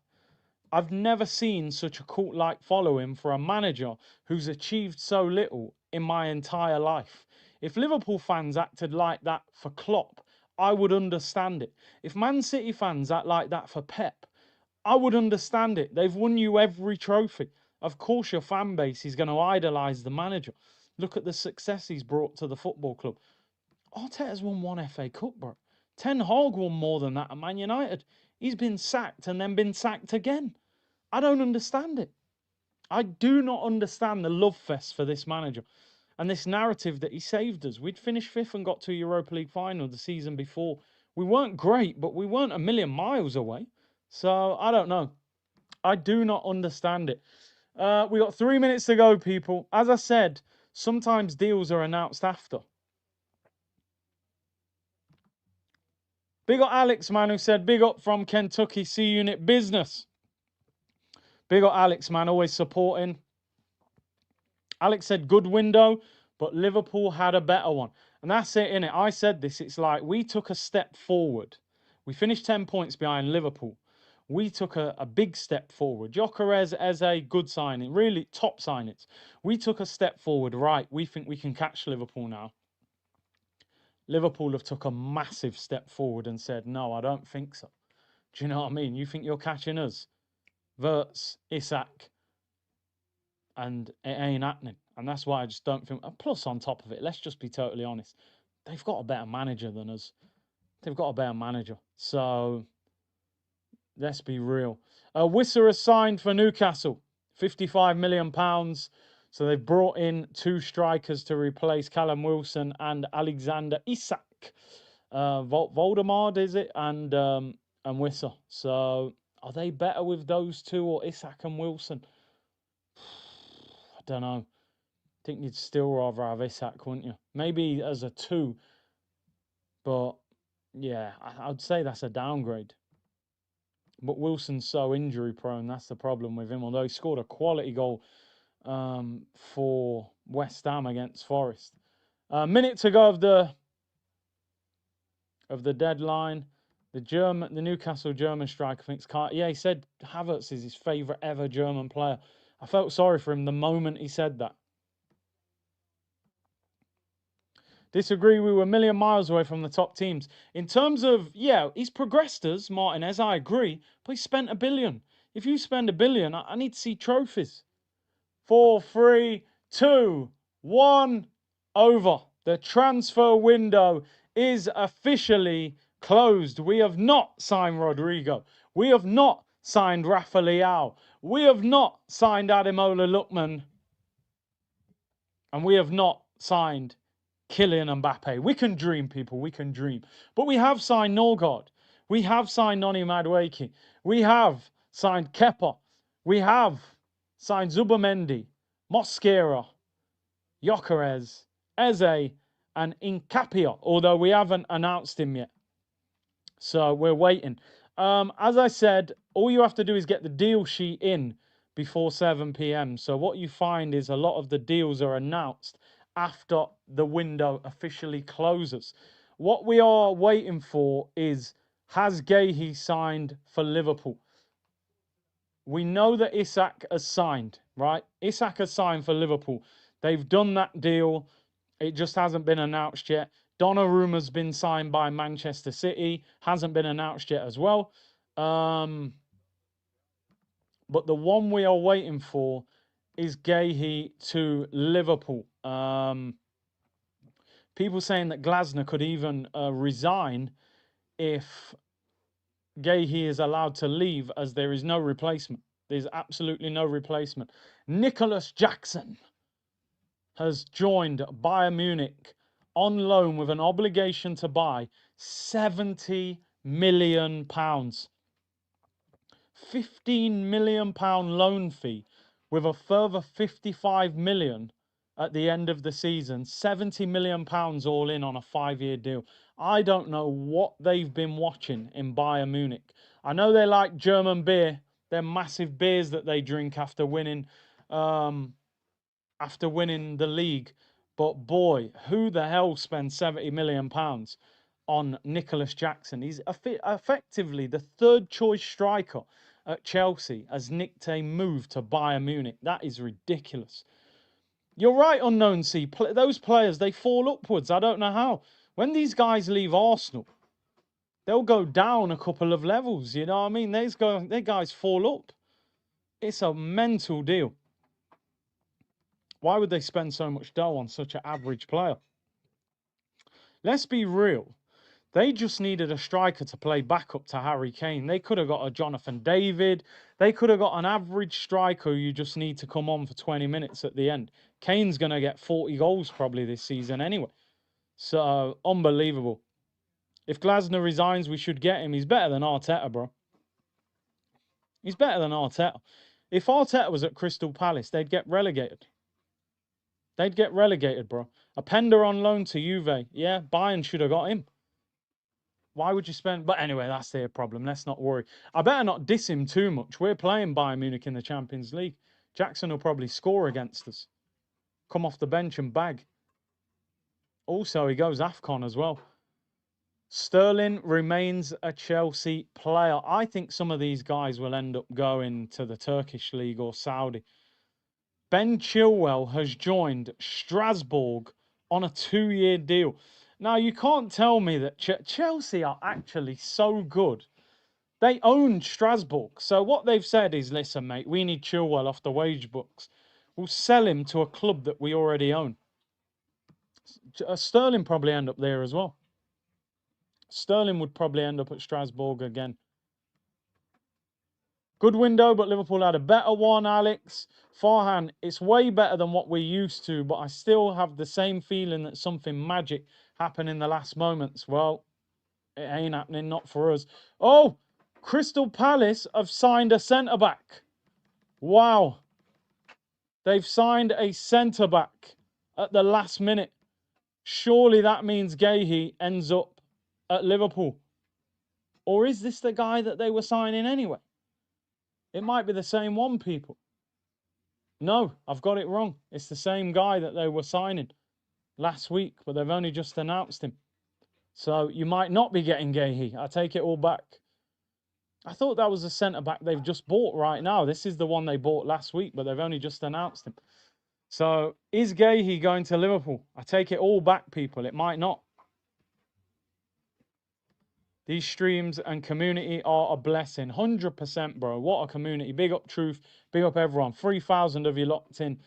I've never seen such a cult-like following for a manager who's achieved so little in my entire life. If Liverpool fans acted like that for Klopp, I would understand it. If Man City fans act like that for Pep, I would understand it. They've won you every trophy. Of course your fan base is going to idolise the manager. Look at the success he's brought to the football club. Arteta's won one FA Cup, bro. Ten Hag won more than that at Man United. He's been sacked and then been sacked again. I don't understand it. I do not understand the love fest for this manager and this narrative that he saved us. We'd finished fifth and got to a Europa League final the season before. We weren't great, but we weren't a million miles away. So I don't know. I do not understand it. We got 3 minutes to go, people. As I said, sometimes deals are announced after. Big up Alex, man, who said, big up from Kentucky C Unit Business. Big up Alex, man, always supporting. Alex said, good window, but Liverpool had a better one. And that's it, innit? I said this. It's like we took a step forward. We finished 10 points behind Liverpool. We took a big step forward. Gyökeres as a good signing, really top signings. We took a step forward, right? We think we can catch Liverpool now. Liverpool have took a massive step forward and said, no, I don't think so. Do you know what I mean? You think you're catching us? Wirtz, Isak, and it ain't happening. And that's why I just don't think. Plus, on top of it, let's just be totally honest. They've got a better manager than us. They've got a better manager. So, let's be real. Wissa has signed for Newcastle. £55 million. So they've brought in two strikers to replace Callum Wilson and Alexander Isak. Voldemar, is it? And and Wissa. So are they better with those two or Isak and Wilson? I don't know. I think you'd still rather have Isak, wouldn't you? Maybe as a 2, but yeah, I'd say that's a downgrade. But Wilson's so injury prone, that's the problem with him. Although he scored a quality goal for West Ham against Forest. A minute to go of the deadline. The Newcastle German striker thinks, yeah, he said Havertz is his favourite ever German player. I felt sorry for him the moment he said that. Disagree, we were a million miles away from the top teams. In terms of, yeah, he's progressed us, Martinez, I agree, but he spent $1 billion. If you spend $1 billion, I need to see trophies. 4, 3, 2, 1, over. The transfer window is officially closed. We have not signed Rodrigo. We have not signed Rafa Leao. We have not signed Ademola Lookman. And we have not signed Kylian Mbappe. We can dream, people. We can dream. But we have signed Norgard. We have signed Noni Madueke. We have signed Kepa. We have signed Zubamendi, Mosquera, Gyökeres, Eze, and Incapia, although we haven't announced him yet. So we're waiting. As I said, all you have to do is get the deal sheet in before 7 p.m. So what you find is a lot of the deals are announced after the window officially closes. What we are waiting for is, has Guehi signed for Liverpool? We know that Isak has signed, right? Isak has signed for Liverpool. They've done that deal. It just hasn't been announced yet. Donnarumma's been signed by Manchester City. Hasn't been announced yet as well. But the one we are waiting for is Guehi to Liverpool. People saying that Glasner could even resign if Guehi is allowed to leave, as there is no replacement. There's absolutely no replacement. Nicholas Jackson has joined Bayern Munich on loan with an obligation to buy £70 million. £15 million loan fee with a further 55 million at the end of the season. £70 million all in on a 5-year deal. I don't know what they've been watching in Bayern Munich. I know they like German beer. They're massive beers that they drink after winning the league. But boy, who the hell spends £70 million on Nicholas Jackson? He's effectively the third choice striker at Chelsea as Nick Tay moved to Bayern Munich. That is ridiculous. You're right, Unknown C. Those players, they fall upwards. I don't know how. When these guys leave Arsenal, they'll go down a couple of levels. You know what I mean? They guys fall up. It's a mental deal. Why would they spend so much dough on such an average player? Let's be real. They just needed a striker to play backup to Harry Kane. They could have got a Jonathan David. They could have got an average striker you just need to come on for 20 minutes at the end. Kane's going to get 40 goals probably this season anyway. So, unbelievable. If Glasner resigns, we should get him. He's better than Arteta, bro. He's better than Arteta. If Arteta was at Crystal Palace, they'd get relegated. They'd get relegated, bro. A Pender on loan to Juve. Yeah, Bayern should have got him. Why would you spend... But anyway, that's their problem. Let's not worry. I better not diss him too much. We're playing Bayern Munich in the Champions League. Jackson will probably score against us. Come off the bench and bag. Also, he goes AFCON as well. Sterling remains a Chelsea player. I think some of these guys will end up going to the Turkish league or Saudi. Ben Chilwell has joined Strasbourg on a 2-year deal. Now, you can't tell me that Chelsea are actually so good. They own Strasbourg. So what they've said is, listen, mate, we need Chilwell off the wage books. We'll sell him to a club that we already own. Sterling probably end up there as well. Sterling would probably end up at Strasbourg again. Good window, but Liverpool had a better one, Alex. Farhan, it's way better than what we're used to, but I still have the same feeling that something magic happened in the last moments. Well, it ain't happening, not for us. Oh, Crystal Palace have signed a centre-back. Wow. They've signed a centre-back at the last minute. Surely that means Gahey ends up at Liverpool. Or is this the guy that they were signing anyway? It might be the same one, people. No, I've got it wrong. It's the same guy that they were signing last week, but they've only just announced him. So you might not be getting Gahey. I take it all back. I thought that was a centre-back they've just bought right now. This is the one they bought last week, but they've only just announced him. So is Gahey going to Liverpool? I take it all back, people. It might not. These streams and community are a blessing. 100%, bro. What a community. Big up Truth. Big up everyone. 3,000 of you locked in.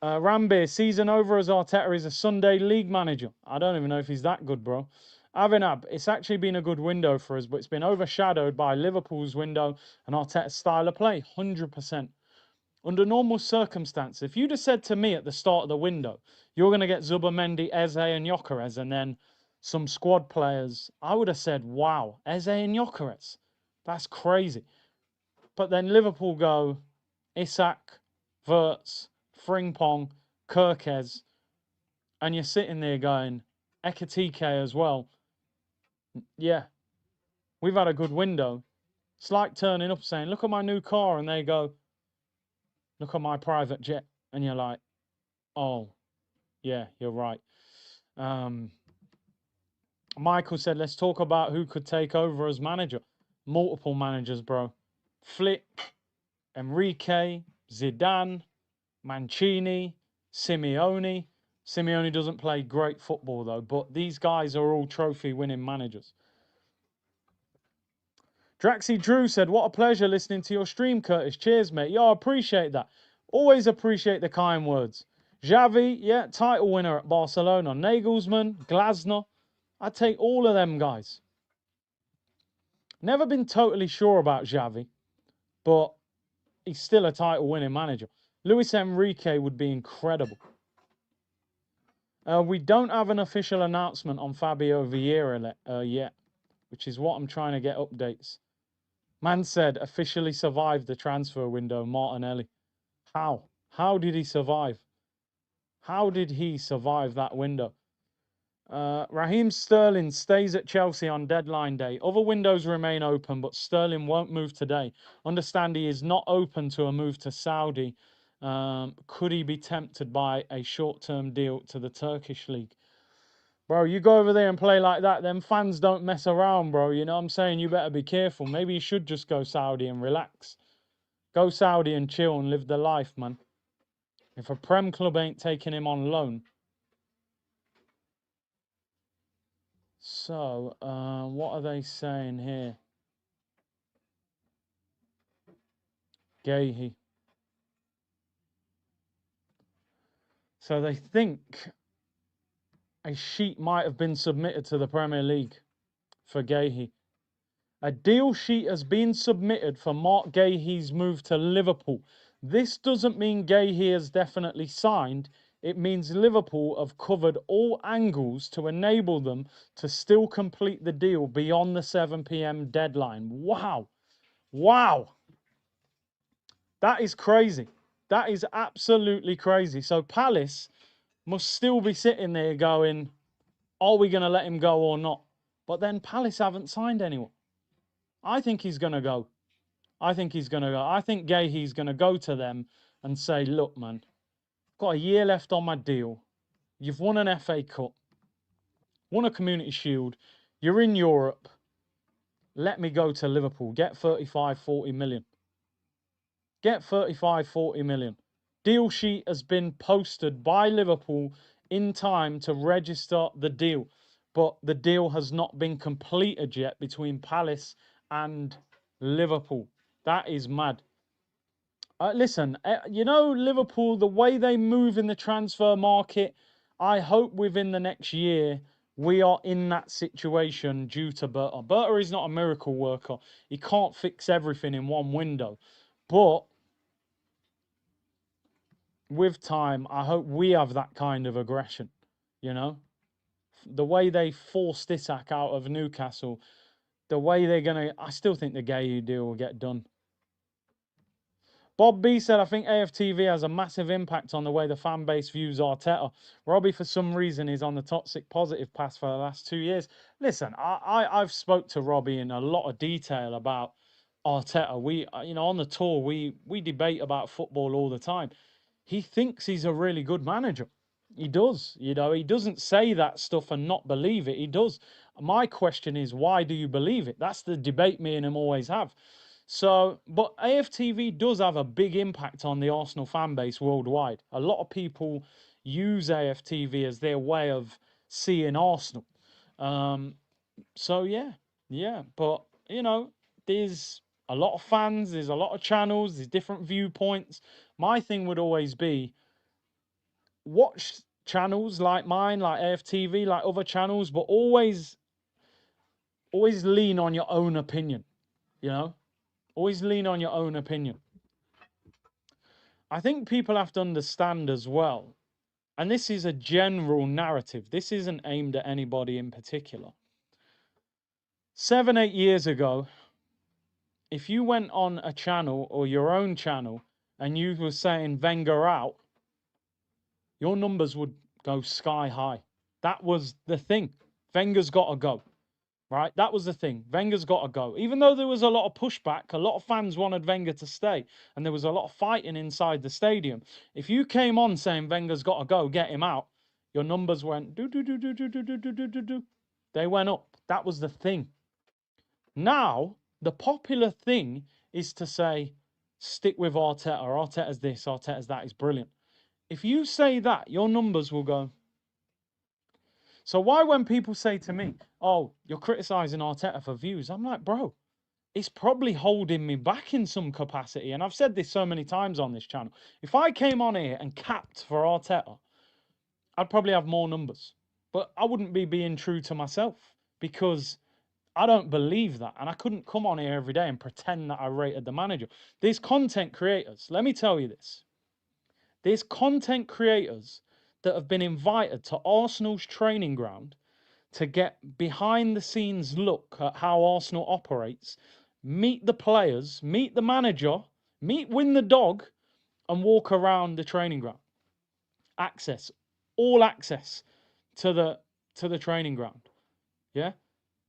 Rambir, season over as Arteta is a Sunday league manager. I don't even know if he's that good, bro. Avinab, it's actually been a good window for us, but it's been overshadowed by Liverpool's window and Arteta's style of play. 100%. Under normal circumstances, if you'd have said to me at the start of the window, you're going to get Zubimendi, Eze and Gyökeres and then some squad players, I would have said, wow, Eze and Gyökeres. That's crazy. But then Liverpool go Isak, Wirtz, Frimpong, Kirkez, and you're sitting there going, Ekatike as well. Yeah, we've had a good window. It's like turning up saying, look at my new car, and they go, look at my private jet. And you're like, oh, yeah, you're right. Michael said, let's talk about who could take over as manager. Multiple managers, bro. Flick, Enrique, Zidane, Mancini, Simeone. Simeone doesn't play great football, though, but these guys are all trophy-winning managers. Draxy Drew said, what a pleasure listening to your stream, Curtis. Cheers, mate. Yeah, I appreciate that. Always appreciate the kind words. Xavi, yeah, title winner at Barcelona. Nagelsmann, Glasner. I'd take all of them guys. Never been totally sure about Xavi, but he's still a title-winning manager. Luis Enrique would be incredible. We don't have an official announcement on Fabio Vieira yet, which is what I'm trying to get updates. Man said officially survived the transfer window, Martinelli. How? How did he survive? How did he survive that window? Raheem Sterling stays at Chelsea on deadline day. Other windows remain open, but Sterling won't move today. Understand he is not open to a move to Saudi. Could he be tempted by a short-term deal to the Turkish league? Bro, you go over there and play like that, them fans don't mess around, bro. You know what I'm saying? You better be careful. Maybe you should just go Saudi and relax. Go Saudi and chill and live the life, man. If a Prem club ain't taking him on loan. So, what are they saying here? Gahey. So they think a sheet might have been submitted to the Premier League for Gahey. A deal sheet has been submitted for Mark Gahey's move to Liverpool. This doesn't mean Gahey has definitely signed. It means Liverpool have covered all angles to enable them to still complete the deal beyond the 7 p.m. deadline. Wow. Wow. That is crazy. That is absolutely crazy. So Palace must still be sitting there going, are we going to let him go or not? But then Palace haven't signed anyone. I think he's going to go. I think he's going to go. I think Gahey's going to go to them and say, look, man, got a year left on my deal. You've won an FA Cup, won a Community Shield. You're in Europe. Let me go to Liverpool. Get 35, 40 million. Get 35, 40 million. Deal sheet has been posted by Liverpool in time to register the deal. But the deal has not been completed yet between Palace and Liverpool. That is mad. Listen, you know, Liverpool, the way they move in the transfer market, I hope within the next year we are in that situation due to Berta. Berta is not a miracle worker. He can't fix everything in one window. But with time, I hope we have that kind of aggression, you know? The way they forced Isak out of Newcastle, the way they're going to, I still think the Gay deal will get done. Bob B said, I think AFTV has a massive impact on the way the fan base views Arteta. Robbie, for some reason, is on the toxic positive path for the last 2 years. Listen, I've spoke to Robbie in a lot of detail about Arteta. We, on the tour, we debate about football all the time. He thinks he's a really good manager. He does. He doesn't say that stuff and not believe it. He does. My question is, why do you believe it? That's the debate me and him always have. So, but AFTV does have a big impact on the Arsenal fan base worldwide. A lot of people use AFTV as their way of seeing Arsenal. So yeah. But there's a lot of fans, there's a lot of channels, there's different viewpoints. My thing would always be watch channels like mine, like AFTV, like other channels, but always lean on your own opinion. Always lean on your own opinion. I think people have to understand as well, and this is a general narrative. This isn't aimed at anybody in particular. 7, 8 years ago, if you went on a channel or your own channel and you were saying Wenger out, your numbers would go sky high. That was the thing. Wenger's got to go. Right? That was the thing. Wenger's got to go. Even though there was a lot of pushback, a lot of fans wanted Wenger to stay, and there was a lot of fighting inside the stadium. If you came on saying Wenger's got to go, get him out, your numbers went do do do do do do do do do do do. They went up. That was the thing. Now, the popular thing is to say, stick with Arteta. Arteta's this, Arteta's that is brilliant. If you say that, your numbers will go. So why when people say to me, oh, you're criticising Arteta for views, I'm like, bro, it's probably holding me back in some capacity. And I've said this so many times on this channel. If I came on here and capped for Arteta, I'd probably have more numbers. But I wouldn't be being true to myself because I don't believe that. And I couldn't come on here every day and pretend that I rated the manager. There's content creators. Let me tell you this. There's content creators that have been invited to Arsenal's training ground to get behind the scenes look at how Arsenal operates, meet the players, meet the manager, meet Win the Dog, and walk around the training ground. Access, all access to the training ground. Yeah?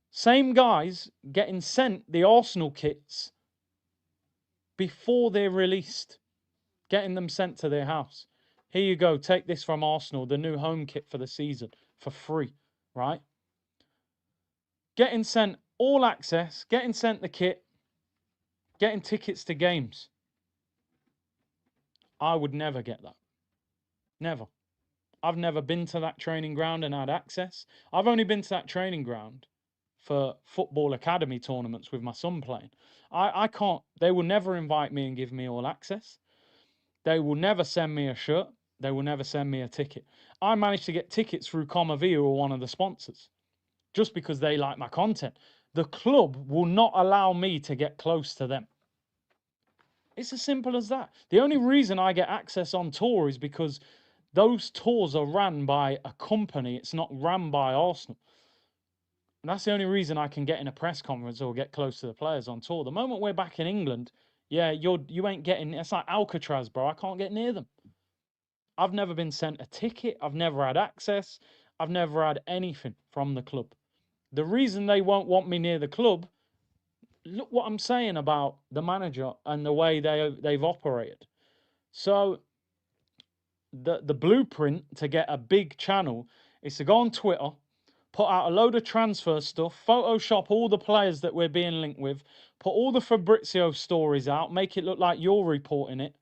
Same guys getting sent the Arsenal kits before they're released, getting them sent to their house. Here you go, take this from Arsenal, the new home kit for the season, for free, right? Getting sent all access, getting sent the kit, getting tickets to games. I would never get that. Never. I've never been to that training ground and had access. I've only been to that training ground for football academy tournaments with my son playing. I can't, they will never invite me and give me all access. They will never send me a shirt. They will never send me a ticket. I managed to get tickets through Comavia, who are one of the sponsors, just because they like my content. The club will not allow me to get close to them. It's as simple as that. The only reason I get access on tour is because those tours are run by a company. It's not run by Arsenal. And that's the only reason I can get in a press conference or get close to the players on tour. The moment we're back in England, yeah, you ain't getting. It's like Alcatraz, bro. I can't get near them. I've never been sent a ticket. I've never had access. I've never had anything from the club. The reason they won't want me near the club, look what I'm saying about the manager and the way they've operated. So the blueprint to get a big channel is to go on Twitter, put out a load of transfer stuff, Photoshop all the players that we're being linked with, put all the Fabrizio stories out, make it look like you're reporting it,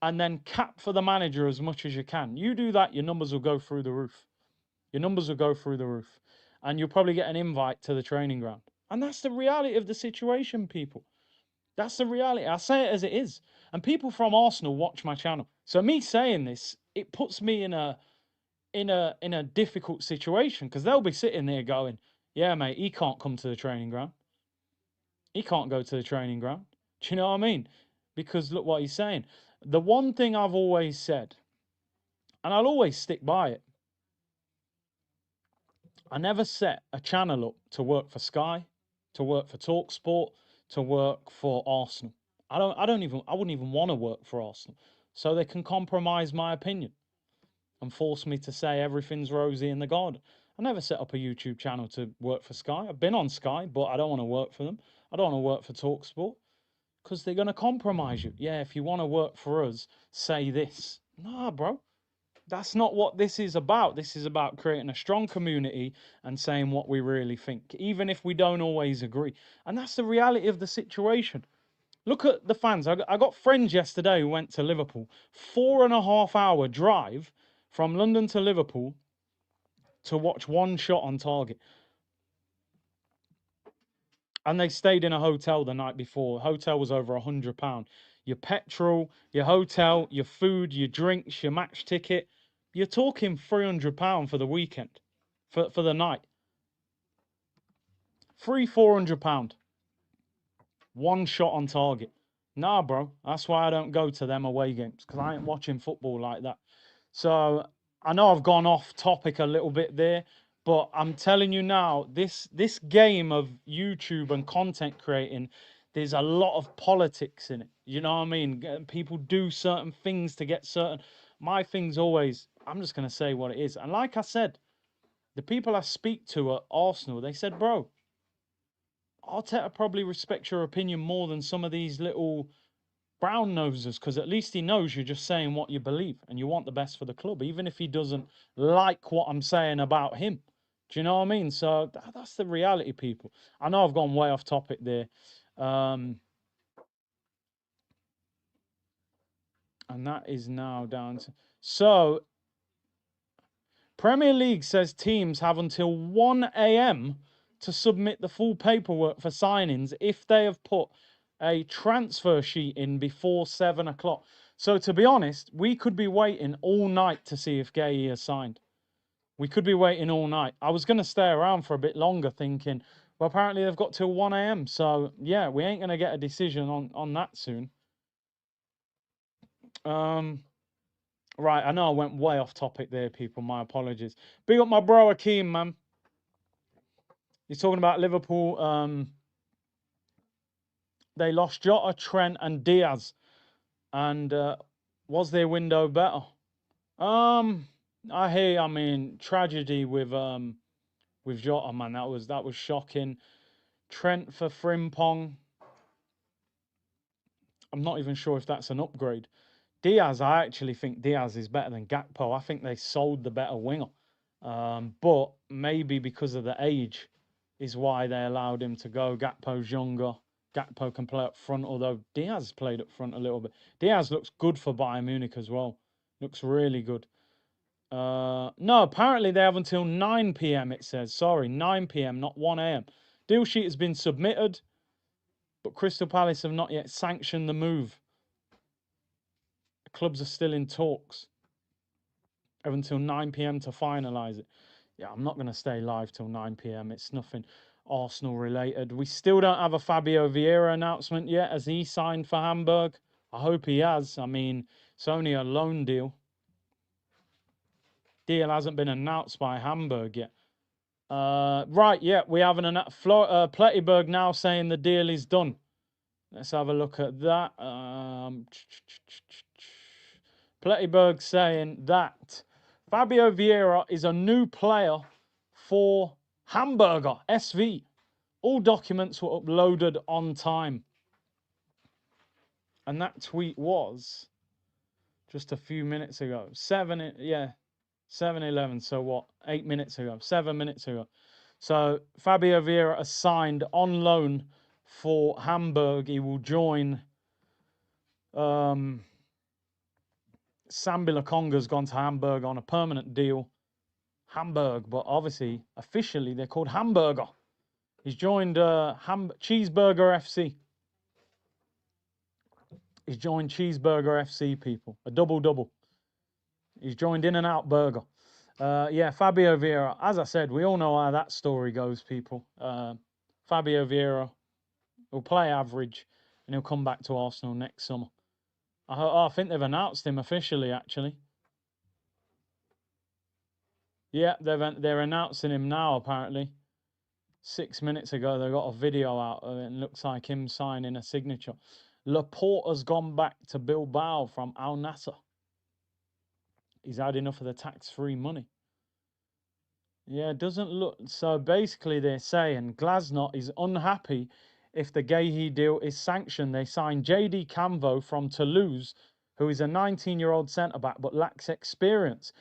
and then cap for the manager as much as you can. You do that, your numbers will go through the roof. Your numbers will go through the roof. And you'll probably get an invite to the training ground. And that's the reality of the situation, people. That's the reality. I say it as it is. And people from Arsenal watch my channel. So me saying this, it puts me in a difficult situation because they'll be sitting there going, yeah, mate, he can't come to the training ground. He can't go to the training ground. Do you know what I mean? Because look what he's saying. The one thing I've always said, and I'll always stick by it, I never set a channel up to work for Sky. to work for TalkSport, to work for Arsenal. I wouldn't even want to work for Arsenal. So they can compromise my opinion and force me to say everything's rosy in the garden. I never set up a YouTube channel to work for Sky. I've been on Sky, but I don't want to work for them. I don't want to work for TalkSport because they're going to compromise you. Yeah, if you want to work for us, say this. Nah, bro. That's not what this is about. This is about creating a strong community and saying what we really think, even if we don't always agree. And that's the reality of the situation. Look at the fans. I got friends yesterday who went to Liverpool. 4.5 hour drive from London to Liverpool to watch one shot on target. And they stayed in a hotel the night before. Hotel was over £100. Your petrol, your hotel, your food, your drinks, your match ticket. You're talking £300 for the weekend, for the night. £400. One shot on target. Nah, bro. That's why I don't go to them away games, because I ain't watching football like that. So I know I've gone off topic a little bit there, but I'm telling you now, this game of YouTube and content creating, there's a lot of politics in it. You know what I mean? People do certain things to get certain. My thing's always, I'm just gonna say what it is. And like I said, the people I speak to at Arsenal, they said, bro, Arteta probably respects your opinion more than some of these little brown nosers, because at least he knows you're just saying what you believe and you want the best for the club, even if he doesn't like what I'm saying about him. Do you know what I mean? So that's the reality, people. I know I've gone way off topic there. And that is now down to... So, Premier League says teams have until 1 a.m. to submit the full paperwork for signings if they have put a transfer sheet in before 7 o'clock. So, to be honest, we could be waiting all night to see if Gay has signed. We could be waiting all night. I was going to stay around for a bit longer thinking, well, apparently they've got till 1 a.m. So, yeah, we ain't going to get a decision on that soon. Right, I know I went way off topic there, people. My apologies. Big up my bro, Akeem, man. He's talking about Liverpool. They lost Jota, Trent, and Diaz. And was their window better? I hear. I mean, tragedy with Jota, man. That was shocking. Trent for Frimpong. I'm not even sure if that's an upgrade. Diaz, I actually think Diaz is better than Gakpo. I think they sold the better winger. But maybe because of the age is why they allowed him to go. Gakpo's younger. Gakpo can play up front, although Diaz played up front a little bit. Diaz looks good for Bayern Munich as well. Looks really good. No, apparently they have until 9 p.m. it says. Sorry, 9 p.m., not 1 a.m. Deal sheet has been submitted, but Crystal Palace have not yet sanctioned the move. The clubs are still in talks. Have until 9 p.m. to finalise it. Yeah, I'm not going to stay live till 9 p.m. It's nothing Arsenal related. We still don't have a Fabio Vieira announcement yet. Has he signed for Hamburg? I hope he has. I mean, it's only a loan deal. Deal hasn't been announced by Hamburg yet. Right, yeah, we have Plettenberg now saying the deal is done. Let's have a look at that. Plettenberg saying that Fabio Vieira is a new player for Hamburger SV. All documents were uploaded on time. And that tweet was just a few minutes ago. 7:11. So what? 8 minutes ago. 7 minutes ago. So Fabio Vieira is signed on loan for Hamburg. He will join. Sambi Lokonga's gone to Hamburg on a permanent deal. Hamburg, but obviously, officially, they're called Hamburger. He's joined Cheeseburger FC. He's joined Cheeseburger FC, people. A double-double. He's joined In-N-Out Burger. Yeah, Fabio Vieira. As I said, we all know how that story goes, people. Fabio Vieira will play average, and he'll come back to Arsenal next summer. I think they've announced him officially, actually. Yeah, they're announcing him now, apparently. 6 minutes ago, they got a video out of it and looks like him signing a signature. Laporta's gone back to Bilbao from Al Nassr. He's had enough of the tax-free money. Yeah, it doesn't look... So basically they're saying Glasner is unhappy if the Guéhi deal is sanctioned. They signed JD Camvo from Toulouse, who is a 19-year-old centre-back but lacks experience.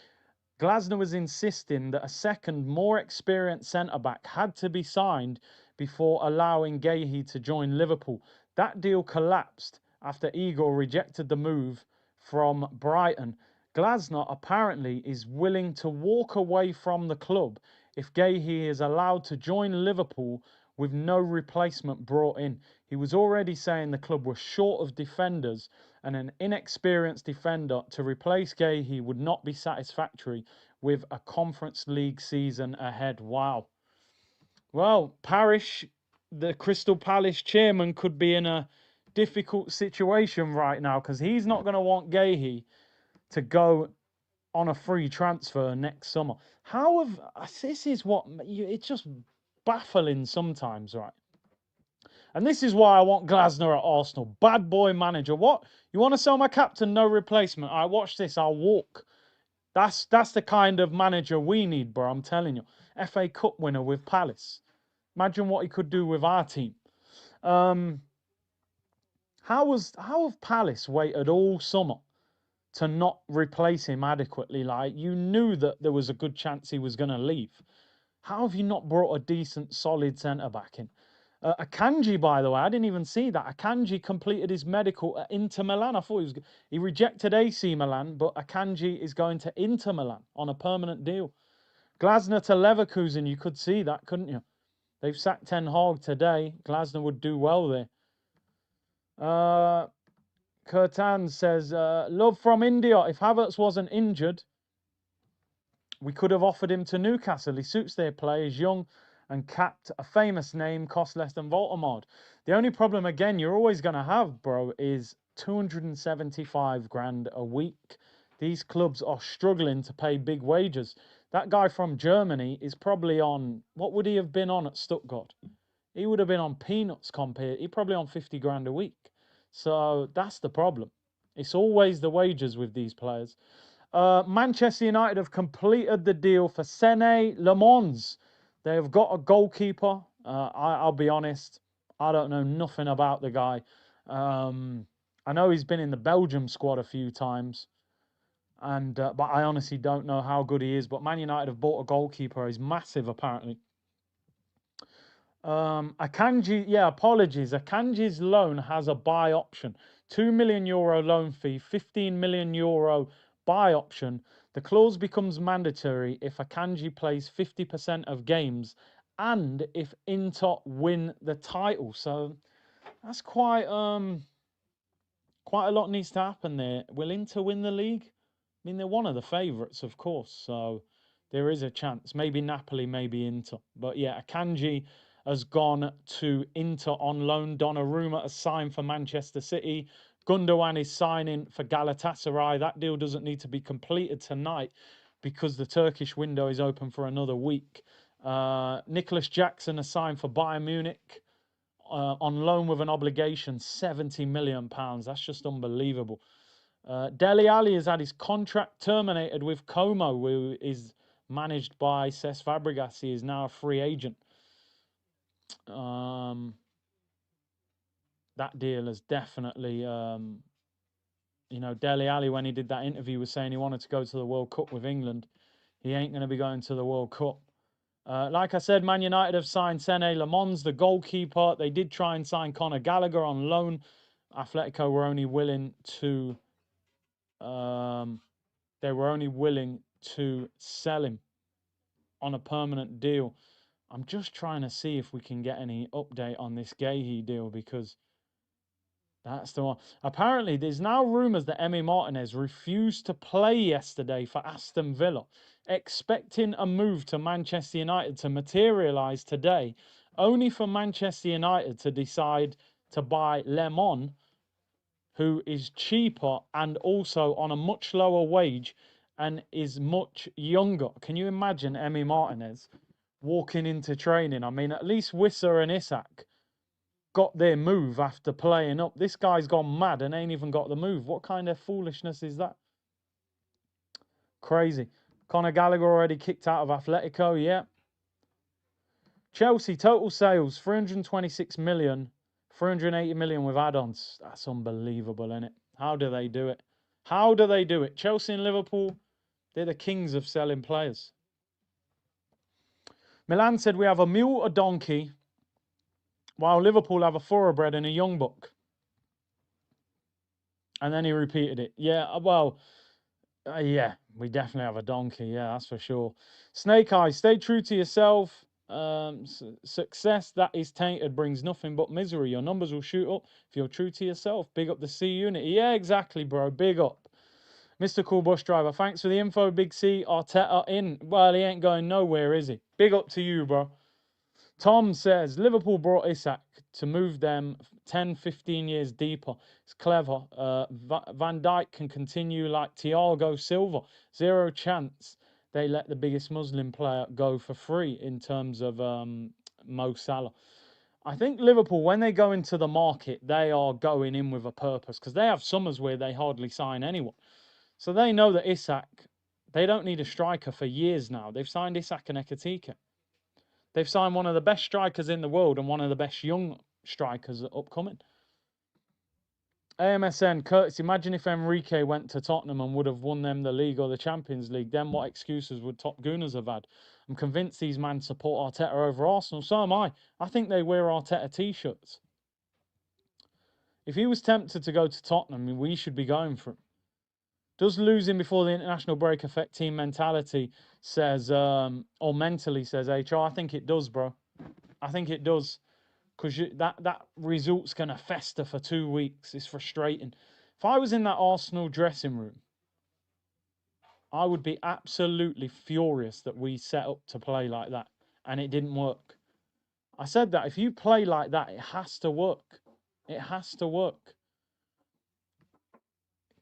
Glasner was insisting that a second, more experienced centre-back had to be signed before allowing Guéhi to join Liverpool. That deal collapsed after Igor rejected the move from Brighton. Glasner apparently is willing to walk away from the club if Guéhi is allowed to join Liverpool with no replacement brought in. He was already saying the club was short of defenders and an inexperienced defender to replace Guéhi would not be satisfactory with a Conference League season ahead. Wow. Well, Parish, the Crystal Palace chairman, could be in a difficult situation right now because he's not going to want Guéhi to go on a free transfer next summer. How have... This is what... It's just baffling sometimes, right? And this is why I want Glasner at Arsenal. Bad boy manager. What? You want to sell my captain? No replacement. I watch this. I'll walk. That's the kind of manager we need, bro. I'm telling you. FA Cup winner with Palace. Imagine what he could do with our team. How have Palace waited all summer to not replace him adequately? Like, you knew that there was a good chance he was going to leave. How have you not brought a decent, solid centre-back in? Akanji, by the way, I didn't even see that. Akanji completed his medical at Inter Milan. I thought he rejected AC Milan, but Akanji is going to Inter Milan on a permanent deal. Glasner to Leverkusen, you could see that, couldn't you? They've sacked Ten Hag today. Glasner would do well there. Kurtan says, love from India. If Havertz wasn't injured, we could have offered him to Newcastle. He suits their play, is young and capped, a famous name, costs less than Voldemort. The only problem, again, you're always going to have, bro, is 275 grand a week. These clubs are struggling to pay big wages. That guy from Germany is probably on... What would he have been on at Stuttgart? He would have been on peanuts compared... He's probably on 50 grand a week. So that's the problem. It's always the wages with these players. Manchester United have completed the deal for Sene Le Mans. They have got a goalkeeper. I'll be honest, I don't know nothing about the guy. I know he's been in the Belgium squad a few times, and but I honestly don't know how good he is. But Man United have bought a goalkeeper. He's massive, apparently. Akanji, yeah, apologies. Akanji's loan has a buy option. €2 million loan fee, €15 million buy option. The clause becomes mandatory if Akanji plays 50% of games and if Inter win the title. So that's quite a lot needs to happen there. Will Inter win the league? I mean, they're one of the favourites, of course, so there is a chance. Maybe Napoli, maybe Inter. But yeah, Akanji has gone to Inter on loan. Donnarumma has signed for Manchester City. Gundogan is signing for Galatasaray. That deal doesn't need to be completed tonight because the Turkish window is open for another week. Nicholas Jackson has signed for Bayern Munich on loan with an obligation, £70 million. That's just unbelievable. Dele Alli has had his contract terminated with Como, who is managed by Cesc Fabregas. He is now a free agent. That deal has definitely, you know, Dele Alli, when he did that interview, was saying he wanted to go to the World Cup with England. He ain't going to be going to the World Cup. Like I said, Man United have signed Sene Le Mans, the goalkeeper. They did try and sign Conor Gallagher on loan. Atletico were only willing to... they were only willing to sell him on a permanent deal. I'm just trying to see if we can get any update on this Guéhi deal, because that's the one. Apparently, there's now rumours that Emi Martinez refused to play yesterday for Aston Villa, expecting a move to Manchester United to materialise today, only for Manchester United to decide to buy Lemon, who is cheaper and also on a much lower wage and is much younger. Can you imagine Emi Martinez walking into training. I mean, at least Wissa and Isak got their move after playing up. This guy's gone mad and ain't even got the move. What kind of foolishness is that? Crazy. Conor Gallagher already kicked out of Atletico. Yeah. Chelsea total sales 326 million, 380 million with add-ons. That's unbelievable, isn't it? How do they do it? How do they do it? Chelsea and Liverpool, they're the kings of selling players. Milan said we have a mule, a donkey, while Liverpool have a thoroughbred and a young buck. And then he repeated it. Yeah, well, yeah, we definitely have a donkey. Yeah, that's for sure. Snake Eyes, stay true to yourself. Success that is tainted brings nothing but misery. Your numbers will shoot up if you're true to yourself. Big up the C unit. Yeah, exactly, bro. Big up. Mr. Cool Bus Driver, thanks for the info, Big C. Arteta in. Well, he ain't going nowhere, is he? Big up to you, bro. Tom says, Liverpool brought Isak to move them 10, 15 years deeper. It's clever. Van Dijk can continue like Thiago Silva. Zero chance they let the biggest Muslim player go for free in terms of Mo Salah. I think Liverpool, when they go into the market, they are going in with a purpose because they have summers where they hardly sign anyone. So they know that Isak, they don't need a striker for years now. They've signed Isak and Ekitike. They've signed one of the best strikers in the world and one of the best young strikers upcoming. AMSN, Curtis, imagine if Enrique went to Tottenham and would have won them the league or the Champions League. Then what excuses would top Gooners have had? I'm convinced these men support Arteta over Arsenal. So am I. I think they wear Arteta t-shirts. If he was tempted to go to Tottenham, we should be going for him. Does losing before the international break affect team mentality, says, or mentally, says HR? I think it does, bro. I think it does. Because that result's going to fester for 2 weeks. It's frustrating. If I was in that Arsenal dressing room, I would be absolutely furious that we set up to play like that and it didn't work. I said that if you play like that, it has to work. It has to work.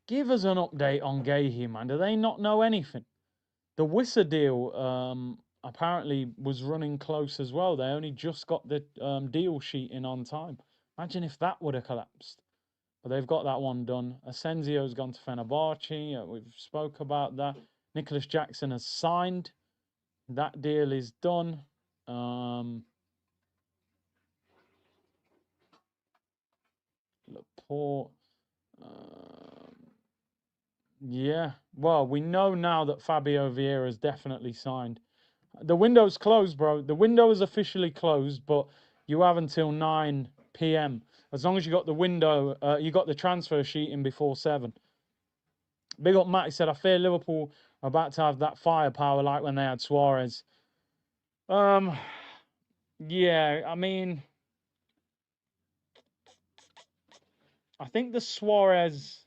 Give us an update on Gahey, man. Do they not know anything? The Wissa deal apparently was running close as well. They only just got the deal sheet in on time. Imagine if that would have collapsed. But they've got that one done. Asensio's gone to Fenerbahce. We've spoke about that. Nicholas Jackson has signed. That deal is done. Laporte. Yeah. Well, we know now that Fabio Vieira has definitely signed. The window's closed, bro. The window is officially closed, but you have until 9 p.m. As long as you got the window, you got the transfer sheet in before 7. Big up Matt, he said, I fear Liverpool are about to have that firepower like when they had Suarez. Yeah, I mean, I think the Suarez,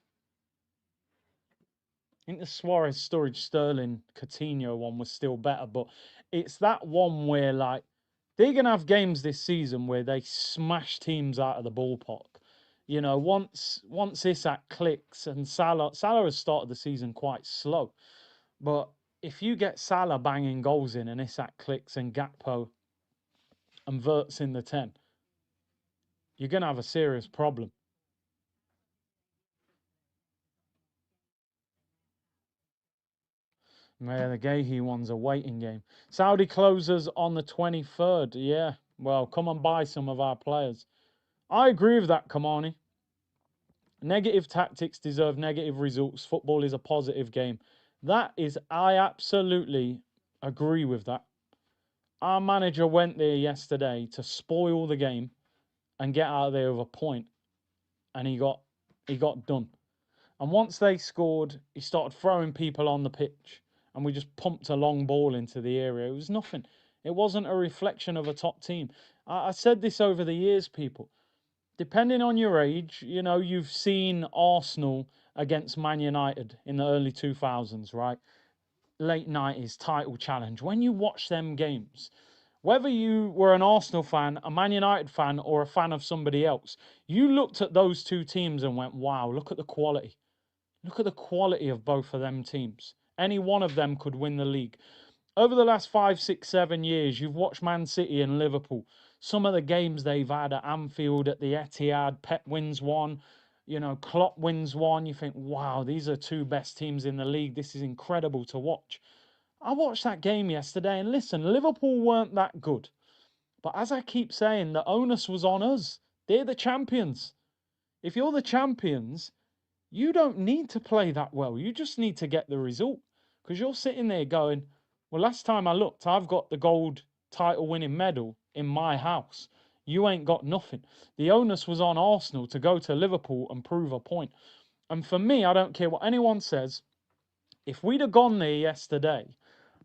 Sturridge, Sterling, Coutinho one was still better, but it's that one where like they're gonna have games this season where they smash teams out of the ballpark. You know, once Isak clicks and Salah has started the season quite slow, but if you get Salah banging goals in and Isak clicks and Gakpo and Verts in the 10, you're gonna have a serious problem. Yeah, the Gahey one's a waiting game. Saudi closes on the 23rd. Yeah, well, come and buy some of our players. I agree with that, Kamani. Negative tactics deserve negative results. Football is a positive game. I absolutely agree with that. Our manager went there yesterday to spoil the game and get out of there with a point, and he got done. And once they scored, he started throwing people on the pitch, and we just pumped a long ball into the area. It was nothing. It wasn't a reflection of a top team. I said this over the years, people. Depending on your age, you know, you've seen Arsenal against Man United in the early 2000s, right? Late 90s title challenge. When you watch them games, whether you were an Arsenal fan, a Man United fan, or a fan of somebody else, you looked at those two teams and went, wow, look at the quality. Look at the quality of both of them teams. Any one of them could win the league. over the last 5, 6, 7 years, you've watched Man City and Liverpool. Some of the games they've had at Anfield, at the Etihad, Pep wins one, Klopp wins one. You think, wow, these are two best teams in the league. This is incredible to watch. I watched that game yesterday, and listen, Liverpool weren't that good. But as I keep saying, the onus was on us. They're the champions. If you're the champions, you don't need to play that well. You just need to get the result. Because you're sitting there going, well, last time I looked, I've got the gold title winning medal in my house. You ain't got nothing. The onus was on Arsenal to go to Liverpool and prove a point. And for me, I don't care what anyone says. If we'd have gone there yesterday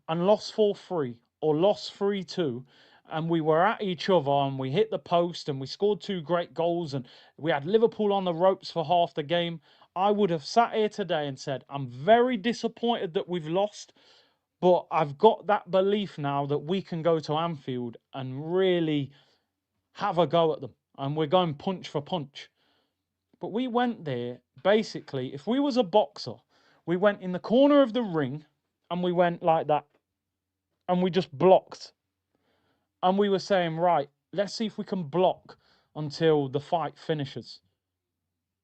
and lost 4-3 or lost 3-2, and we were at each other and we hit the post and we scored 2 great goals and we had Liverpool on the ropes for half the game, I would have sat here today and said, I'm very disappointed that we've lost, but I've got that belief now that we can go to Anfield and really have a go at them. And we're going punch for punch. But we went there, basically, if we was a boxer, we went in the corner of the ring and we went like that. And we just blocked. And we were saying, right, let's see if we can block until the fight finishes.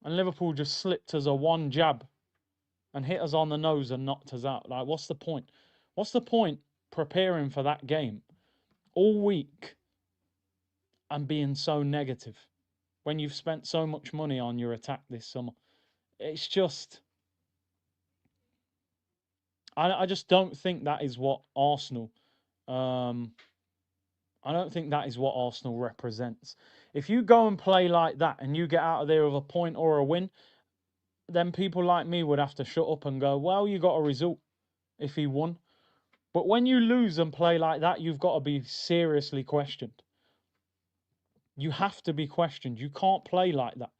And Liverpool just slipped us a one jab and hit us on the nose and knocked us out. Like, what's the point? What's the point preparing for that game all week and being so negative when you've spent so much money on your attack this summer? It's just, I just don't think that is what Arsenal, I don't think that is what Arsenal represents. If you go and play like that and you get out of there with a point or a win, then people like me would have to shut up and go, well, you got a result if he won. But when you lose and play like that, you've got to be seriously questioned. You have to be questioned. You can't play like that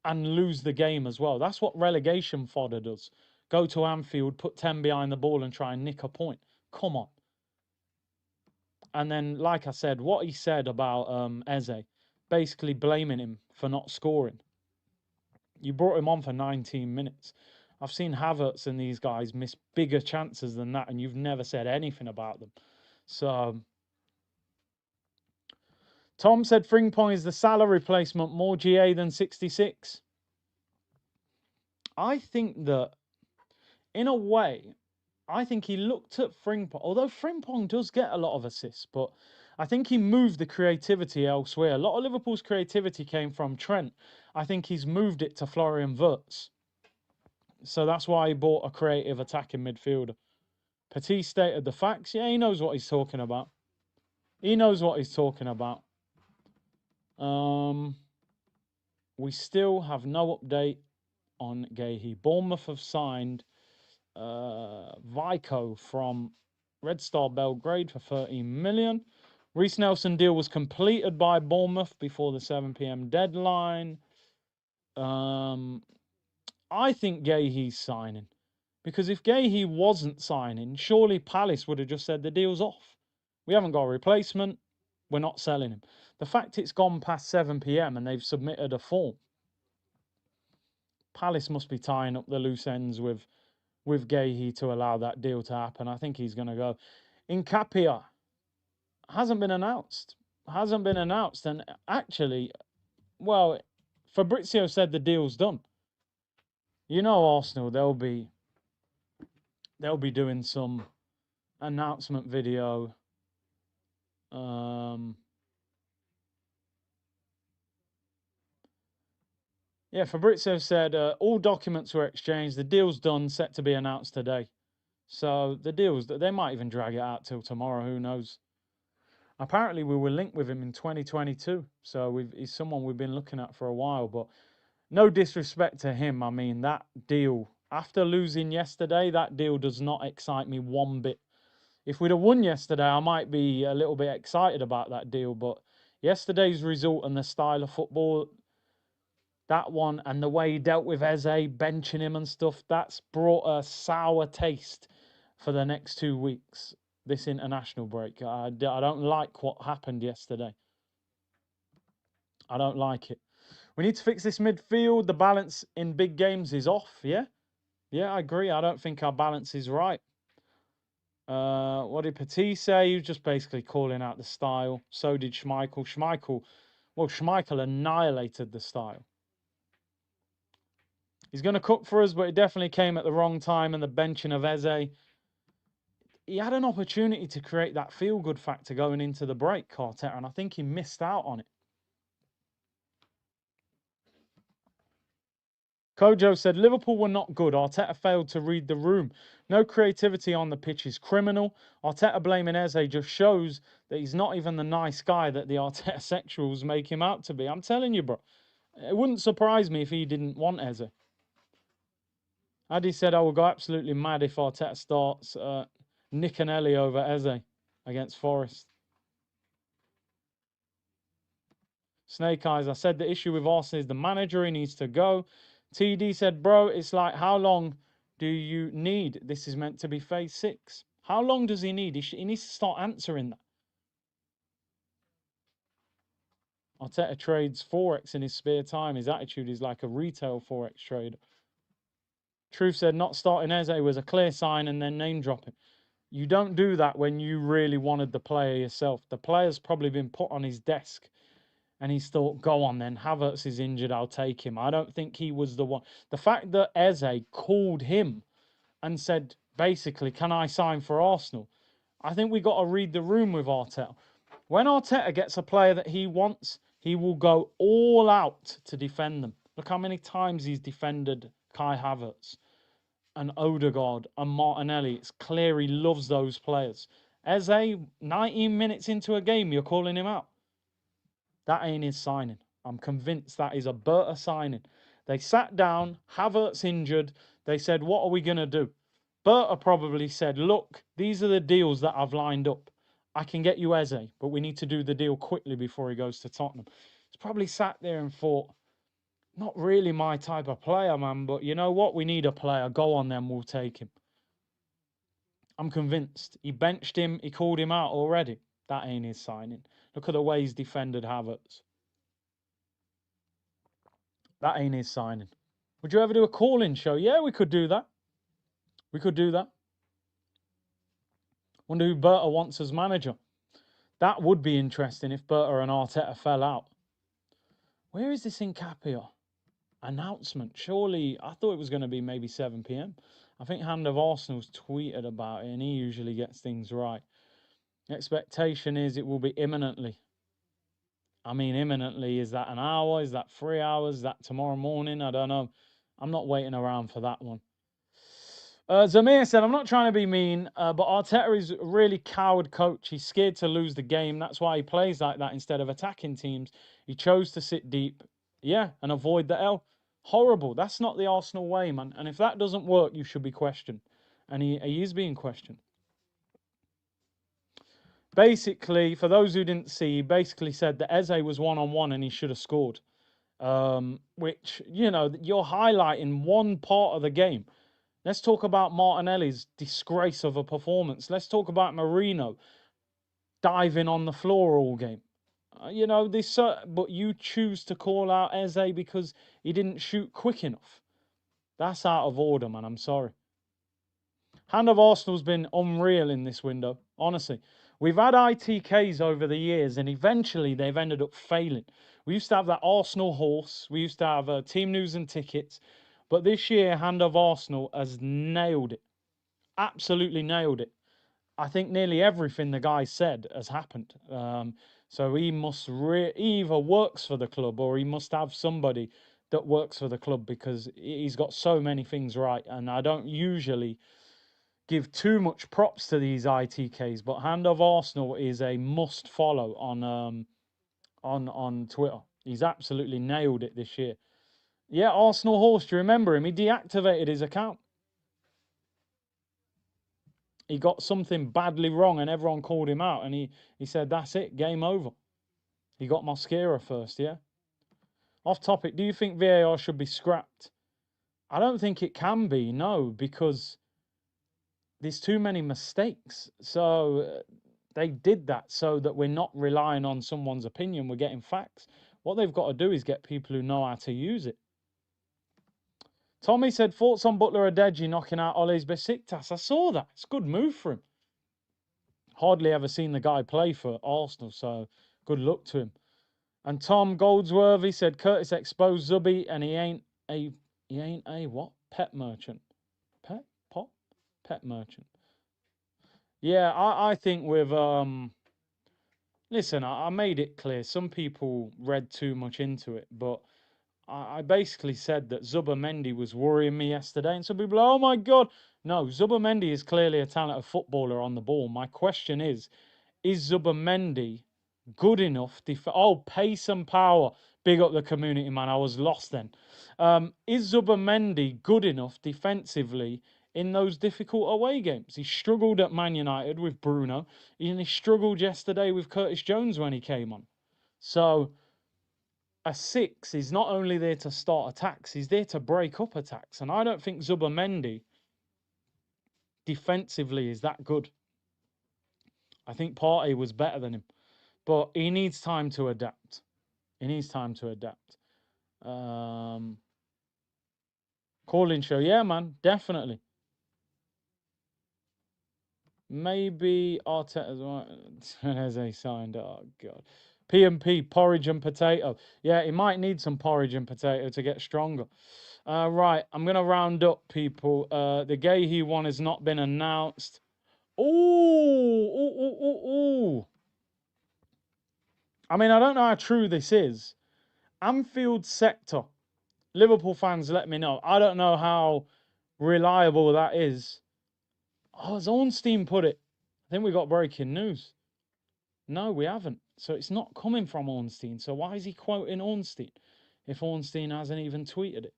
and lose the game as well. That's what relegation fodder does. Go to Anfield, put 10 behind the ball and try and nick a point. Come on. And then, like I said, what he said about Eze, basically blaming him for not scoring. You brought him on for 19 minutes. I've seen Havertz and these guys miss bigger chances than that, and you've never said anything about them. So, Tom said Frimpong is the Salah replacement, more GA than 66. I think that, in a way, I think he looked at Frimpong, although Frimpong does get a lot of assists, but I think he moved the creativity elsewhere. A lot of Liverpool's creativity came from Trent. I think he's moved it to Florian Wirtz. So that's why he bought a creative attacking midfielder. Petit stated the facts. Yeah, he knows what he's talking about. He knows what he's talking about. We still have no update on Gahey. Bournemouth have signed Vico from Red Star Belgrade for 13 million. Reece Nelson deal was completed by Bournemouth before the 7 p.m. deadline. I think Gahey's signing. Because if Gahey wasn't signing, surely Palace would have just said the deal's off. We haven't got a replacement. We're not selling him. The fact it's gone past 7 p.m. and they've submitted a form, Palace must be tying up the loose ends with Gahey to allow that deal to happen. I think he's going to go. Nkapia hasn't been announced. Hasn't been announced. And actually, well, Fabrizio said the deal's done. You know, Arsenal, they'll be doing some announcement video. Yeah, Fabrizio said all documents were exchanged. The deal's done, set to be announced today. So the deal's, they might even drag it out till tomorrow. Who knows? Apparently, we were linked with him in 2022. So he's someone we've been looking at for a while. But no disrespect to him. I mean, that deal, after losing yesterday, that deal does not excite me one bit. If we'd have won yesterday, I might be a little bit excited about that deal. But yesterday's result and the style of football, that one, and the way he dealt with Eze, benching him and stuff, that's brought a sour taste for the next 2 weeks, this international break. I don't like what happened yesterday. I don't like it. We need to fix this midfield. The balance in big games is off, yeah? Yeah, I agree. I don't think our balance is right. What did Petit say? He was just basically calling out the style. So did Schmeichel. Schmeichel annihilated the style. He's going to cook for us, but it definitely came at the wrong time. And the benching of Eze, he had an opportunity to create that feel-good factor going into the break, Arteta, and I think he missed out on it. Kojo said, Liverpool were not good. Arteta failed to read the room. No creativity on the pitch is criminal. Arteta blaming Eze just shows that he's not even the nice guy that the Arteta sexuals make him out to be. I'm telling you, bro. It wouldn't surprise me if he didn't want Eze. Adi said, I will go absolutely mad if Arteta starts Nick and Ellie over Eze against Forest. Snake Eyes, I said the issue with Arsenal is the manager. He needs to go. TD said, bro, it's like, how long do you need? This is meant to be phase 6. How long does he need? He needs to start answering that. Arteta trades Forex in his spare time. His attitude is like a retail Forex trader. Truth said, not starting Eze was a clear sign and then name dropping. You don't do that when you really wanted the player yourself. The player's probably been put on his desk. And he's thought, go on then, Havertz is injured, I'll take him. I don't think he was the one. The fact that Eze called him and said, basically, can I sign for Arsenal? I think we got to read the room with Arteta. When Arteta gets a player that he wants, he will go all out to defend them. Look how many times he's defended Kai Havertz and Odegaard and Martinelli. It's clear he loves those players. Eze, 19 minutes into a game, you're calling him out. That ain't his signing. I'm convinced that is a Berta signing. They sat down, Havertz injured. They said, what are we going to do? Berta probably said, look, these are the deals that I've lined up. I can get you Eze, but we need to do the deal quickly before he goes to Tottenham. He's probably sat there and thought, not really my type of player, man, but you know what? We need a player. Go on then, we'll take him. I'm convinced. He benched him. He called him out already. That ain't his signing. Look at the way he's defended Havertz. That ain't his signing. Would you ever do a call-in show? Yeah, we could do that. We could do that. Wonder who Berta wants as manager. That would be interesting if Berta and Arteta fell out. Where is this in Capia? Announcement. Surely, I thought it was going to be maybe 7 p.m. I think Hand of Arsenal's tweeted about it, and he usually gets things right. Expectation is it will be imminently. I mean, imminently, is that an hour? Is that 3 hours? Is that tomorrow morning? I don't know. I'm not waiting around for that one. Zamir said, I'm not trying to be mean, but Arteta is a really coward coach. He's scared to lose the game. That's why he plays like that instead of attacking teams. He chose to sit deep, yeah, and avoid the L. Horrible. That's not the Arsenal way, man. And if that doesn't work, you should be questioned. And he is being questioned. Basically, for those who didn't see, he basically said that Eze was one-on-one and he should have scored. Which, you know, you're highlighting one part of the game. Let's talk about Martinelli's disgrace of a performance. Let's talk about Marino diving on the floor all game. You know, but you choose to call out Eze because he didn't shoot quick enough. That's out of order, man. I'm sorry. Hand of Arsenal's been unreal in this window, honestly. We've had ITKs over the years, and eventually they've ended up failing. We used to have that Arsenal horse. We used to have team news and tickets. But this year, Hand of Arsenal has nailed it. Absolutely nailed it. I think nearly everything the guy said has happened. So he must he either works for the club or he must have somebody that works for the club because he's got so many things right. And I don't usually give too much props to these ITKs, but Hand of Arsenal is a must follow on Twitter. He's absolutely nailed it this year. Yeah, Arsenal horse. Do you remember him? He deactivated his account. He got something badly wrong and everyone called him out. And he said, that's it, game over. He got Mosquera first, yeah? Off topic, do you think VAR should be scrapped? I don't think it can be, no, because there's too many mistakes. So they did that so that we're not relying on someone's opinion. We're getting facts. What they've got to do is get people who know how to use it. Tommy said, thoughts on Butler Adeji knocking out Ole's Besiktas. I saw that. It's a good move for him. Hardly ever seen the guy play for Arsenal, so good luck to him. And Tom Goldsworthy said Curtis exposed Zubby, and he ain't a what? Pet merchant. Pet pop? Pet merchant. Yeah, I think with listen, I made it clear. Some people read too much into it, but I basically said that Zubomendi was worrying me yesterday, and some people are, oh my God. No, Zubomendi is clearly a talented footballer on the ball. My question is Zubomendi good enough? Pace and power. Big up the community, man. I was lost then. Is Zubomendi good enough defensively in those difficult away games? He struggled at Man United with Bruno, and he struggled yesterday with Curtis Jones when he came on. So a 6 is not only there to start attacks, he's there to break up attacks. And I don't think Zubomendi defensively is that good. I think Partey was better than him. But he needs time to adapt. He needs time to adapt. Calling show. Yeah, man. Definitely. Maybe Arteta's right. As they signed. Oh, God. P&P, porridge and potato. Yeah, he might need some porridge and potato to get stronger. Right, I'm going to round up, people. The Gahey one has not been announced. Ooh. I mean, I don't know how true this is. Anfield sector. Liverpool fans, let me know. I don't know how reliable that is. Oh, has Ornstein put it? I think we got breaking news. No, we haven't. So it's not coming from Ornstein. So why is he quoting Ornstein if Ornstein hasn't even tweeted it?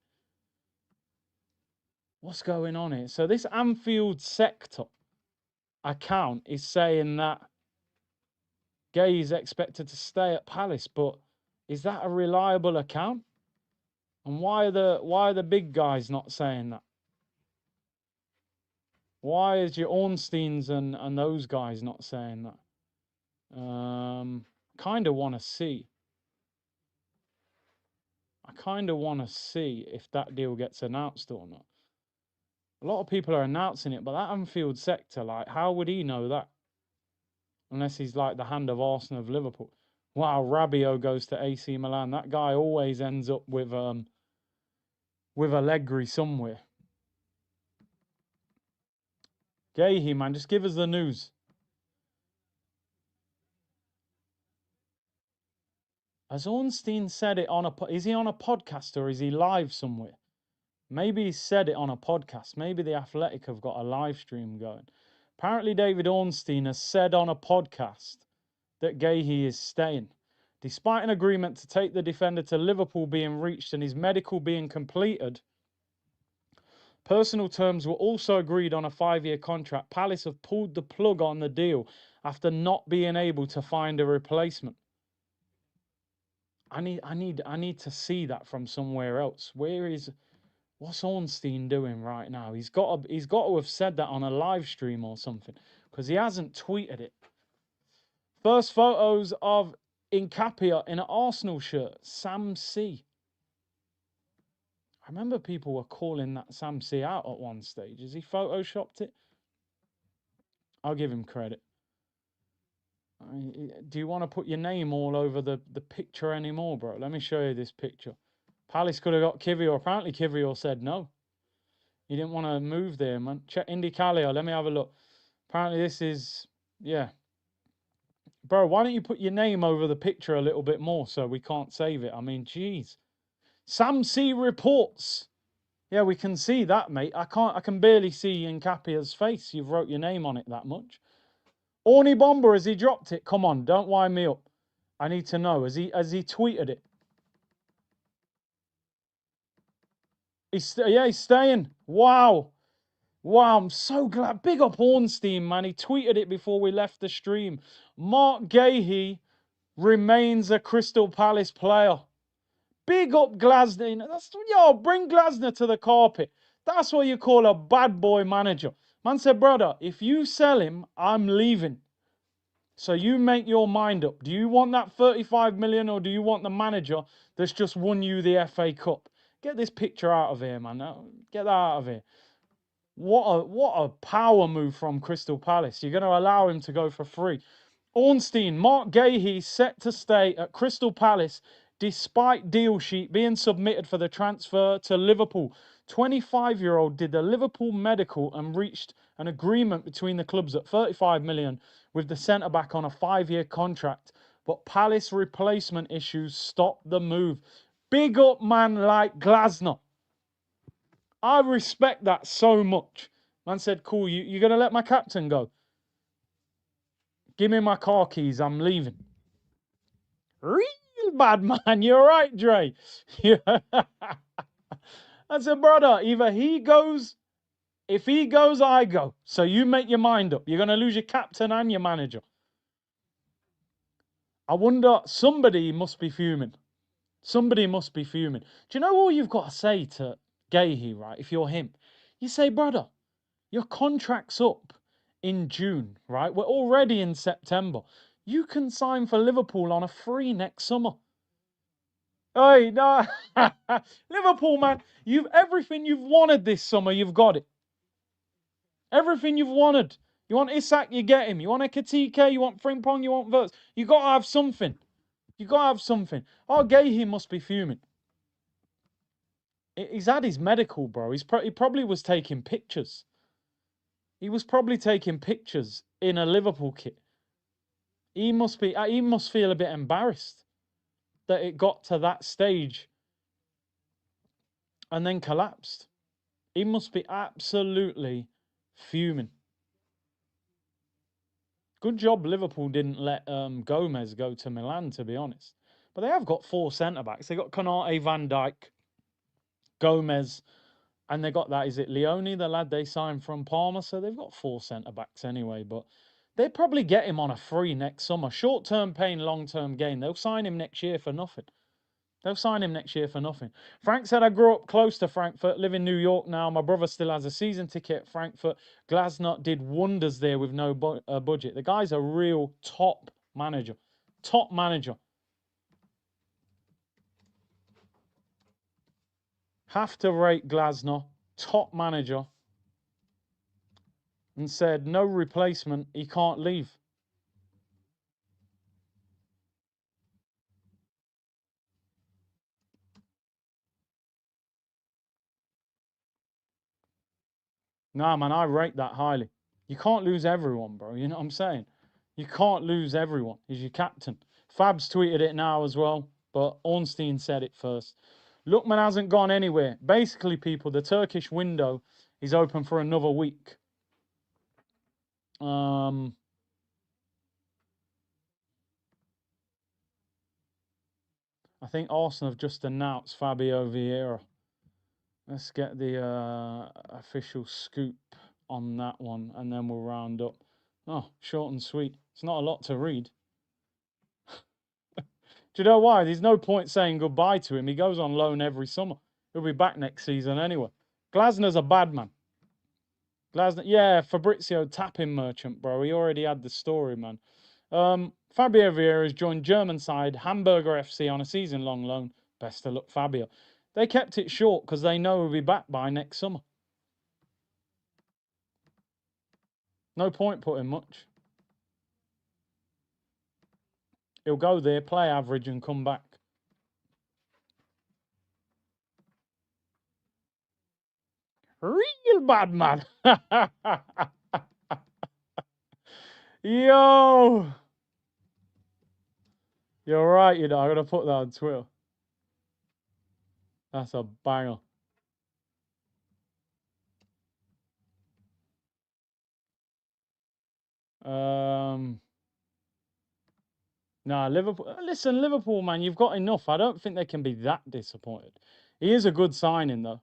What's going on here? So this Anfield sector account is saying that Gay is expected to stay at Palace, but is that a reliable account? And why are the big guys not saying that? Why is your Ornsteins and those guys not saying that? Kind of want to see. I kind of want to see if that deal gets announced or not. A lot of people are announcing it, but that Anfield sector, like, how would he know that? Unless he's like the hand of Arsenal of Liverpool. Wow, Rabiot goes to AC Milan. That guy always ends up with Allegri somewhere. Gahey, man, just give us the news. Has Ornstein said it on is he on a podcast or is he live somewhere? Maybe he said it on a podcast. Maybe the Athletic have got a live stream going. Apparently, David Ornstein has said on a podcast that Gahey is staying. Despite an agreement to take the defender to Liverpool being reached and his medical being completed, personal terms were also agreed on a 5-year contract. Palace have pulled the plug on the deal after not being able to find a replacement. I need to see that from somewhere else. What's Ornstein doing right now? He's got to have said that on a live stream or something, because he hasn't tweeted it. First photos of Nkapia in an Arsenal shirt. Sam C. I remember people were calling that Sam C out at one stage. Has he photoshopped it? I'll give him credit. Do you want to put your name all over the picture anymore, bro? Let me show you this picture. Palace could have got Kivior. Apparently Kivior said no. He didn't want to move there, man. Check Indy Calio. Let me have a look. Apparently this is, yeah. Bro, why don't you put your name over the picture a little bit more so we can't save it? I mean, jeez. Sam C reports. Yeah, we can see that, mate. I can barely see Nkapia's face. You've wrote your name on it that much. Orny Bomber, has he dropped it? Come on, don't wind me up. I need to know. Has he tweeted it? He's staying. Wow. Wow, I'm so glad. Big up Ornstein, man. He tweeted it before we left the stream. Mark Gahey remains a Crystal Palace player. Big up Glasner. Bring Glasner to the carpet. That's what you call a bad boy manager. Man said, brother, if you sell him, I'm leaving. So you make your mind up. Do you want that 35 million or do you want the manager that's just won you the FA Cup? Get this picture out of here, man. Get that out of here. What a power move from Crystal Palace. You're going to allow him to go for free. Ornstein, Mark Gahey set to stay at Crystal Palace despite deal sheet being submitted for the transfer to Liverpool. 25-year-old did the Liverpool medical and reached an agreement between the clubs at 35 million with the centre-back on a 5-year contract. But Palace replacement issues stopped the move. Big up man like Glasner. I respect that so much. Man said, cool, you're going to let my captain go? Give me my car keys, I'm leaving. Real bad man, you're right, Dre. Yeah. I said, brother, either he goes, if he goes, I go. So you make your mind up. You're going to lose your captain and your manager. I wonder, somebody must be fuming. Somebody must be fuming. Do you know all you've got to say to Gahey, right, if you're him? You say, brother, your contract's up in June, right? We're already in September. You can sign for Liverpool on a free next summer. Hey, no. Liverpool, man, everything you've wanted this summer, you've got it. Everything you've wanted. You want Isak, you get him. You want Ekatike, you want Frimpong, you want Verts. You got to have something. You got to have something. Oh, Gahey must be fuming. He's had his medical, bro. He probably was taking pictures. He was probably taking pictures in a Liverpool kit. He must feel a bit embarrassed that it got to that stage and then collapsed. He must be absolutely fuming. Good job Liverpool didn't let Gomez go to Milan, to be honest. But they have got 4 centre-backs. They got Konate, Van Dijk, Gomez, and they got that, is it Leone, the lad they signed from Parma? So they've got 4 centre-backs anyway, but they'd probably get him on a free next summer. Short-term pain, long-term gain. They'll sign him next year for nothing. They'll sign him next year for nothing. Frank said, I grew up close to Frankfurt, live in New York now. My brother still has a season ticket at Frankfurt. Glasner did wonders there with no budget. The guy's a real top manager. Top manager. Have to rate Glasner. Top manager. And said, no replacement. He can't leave. Nah, man, I rate that highly. You can't lose everyone, bro. You know what I'm saying? You can't lose everyone. He's your captain. Fab's tweeted it now as well, but Ornstein said it first. Lookman hasn't gone anywhere. Basically, people, the Turkish window is open for another week. I think Arsenal have just announced Fabio Vieira. Let's get the official scoop on that one, and then we'll round up. Oh, short and sweet. It's not a lot to read. Do you know why? There's no point saying goodbye to him. He goes on loan every summer. He'll be back next season anyway. Glasner's a bad man. Glasner, yeah, Fabrizio tapping merchant, bro. He already had the story, man. Fabio Vieira has joined German side Hamburger FC on a season-long loan. Best of luck, Fabio. They kept it short because they know he'll be back by next summer. No point putting much. He'll go there, play average, and come back. Real bad man. Yo. You're right, you know. I'm going to put that on Twitter. That's a banger. Nah, Liverpool. Listen, Liverpool, man, you've got enough. I don't think they can be that disappointed. He is a good signing, though.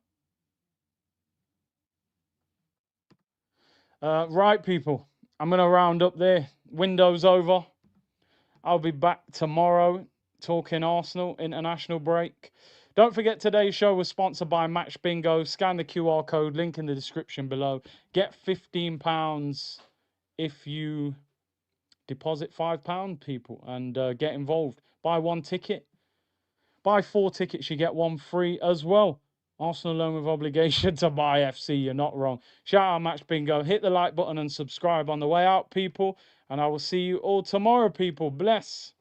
Right, people. I'm going to round up there. Window's over. I'll be back tomorrow talking Arsenal international break. Don't forget today's show was sponsored by Match Bingo. Scan the QR code, link in the description below. Get £15 if you deposit £5, people, and get involved. Buy 1 ticket. Buy 4 tickets, you get 1 free as well. Arsenal alone with obligation to buy FC. You're not wrong. Shout out Match Bingo. Hit the like button and subscribe on the way out, people. And I will see you all tomorrow, people. Bless.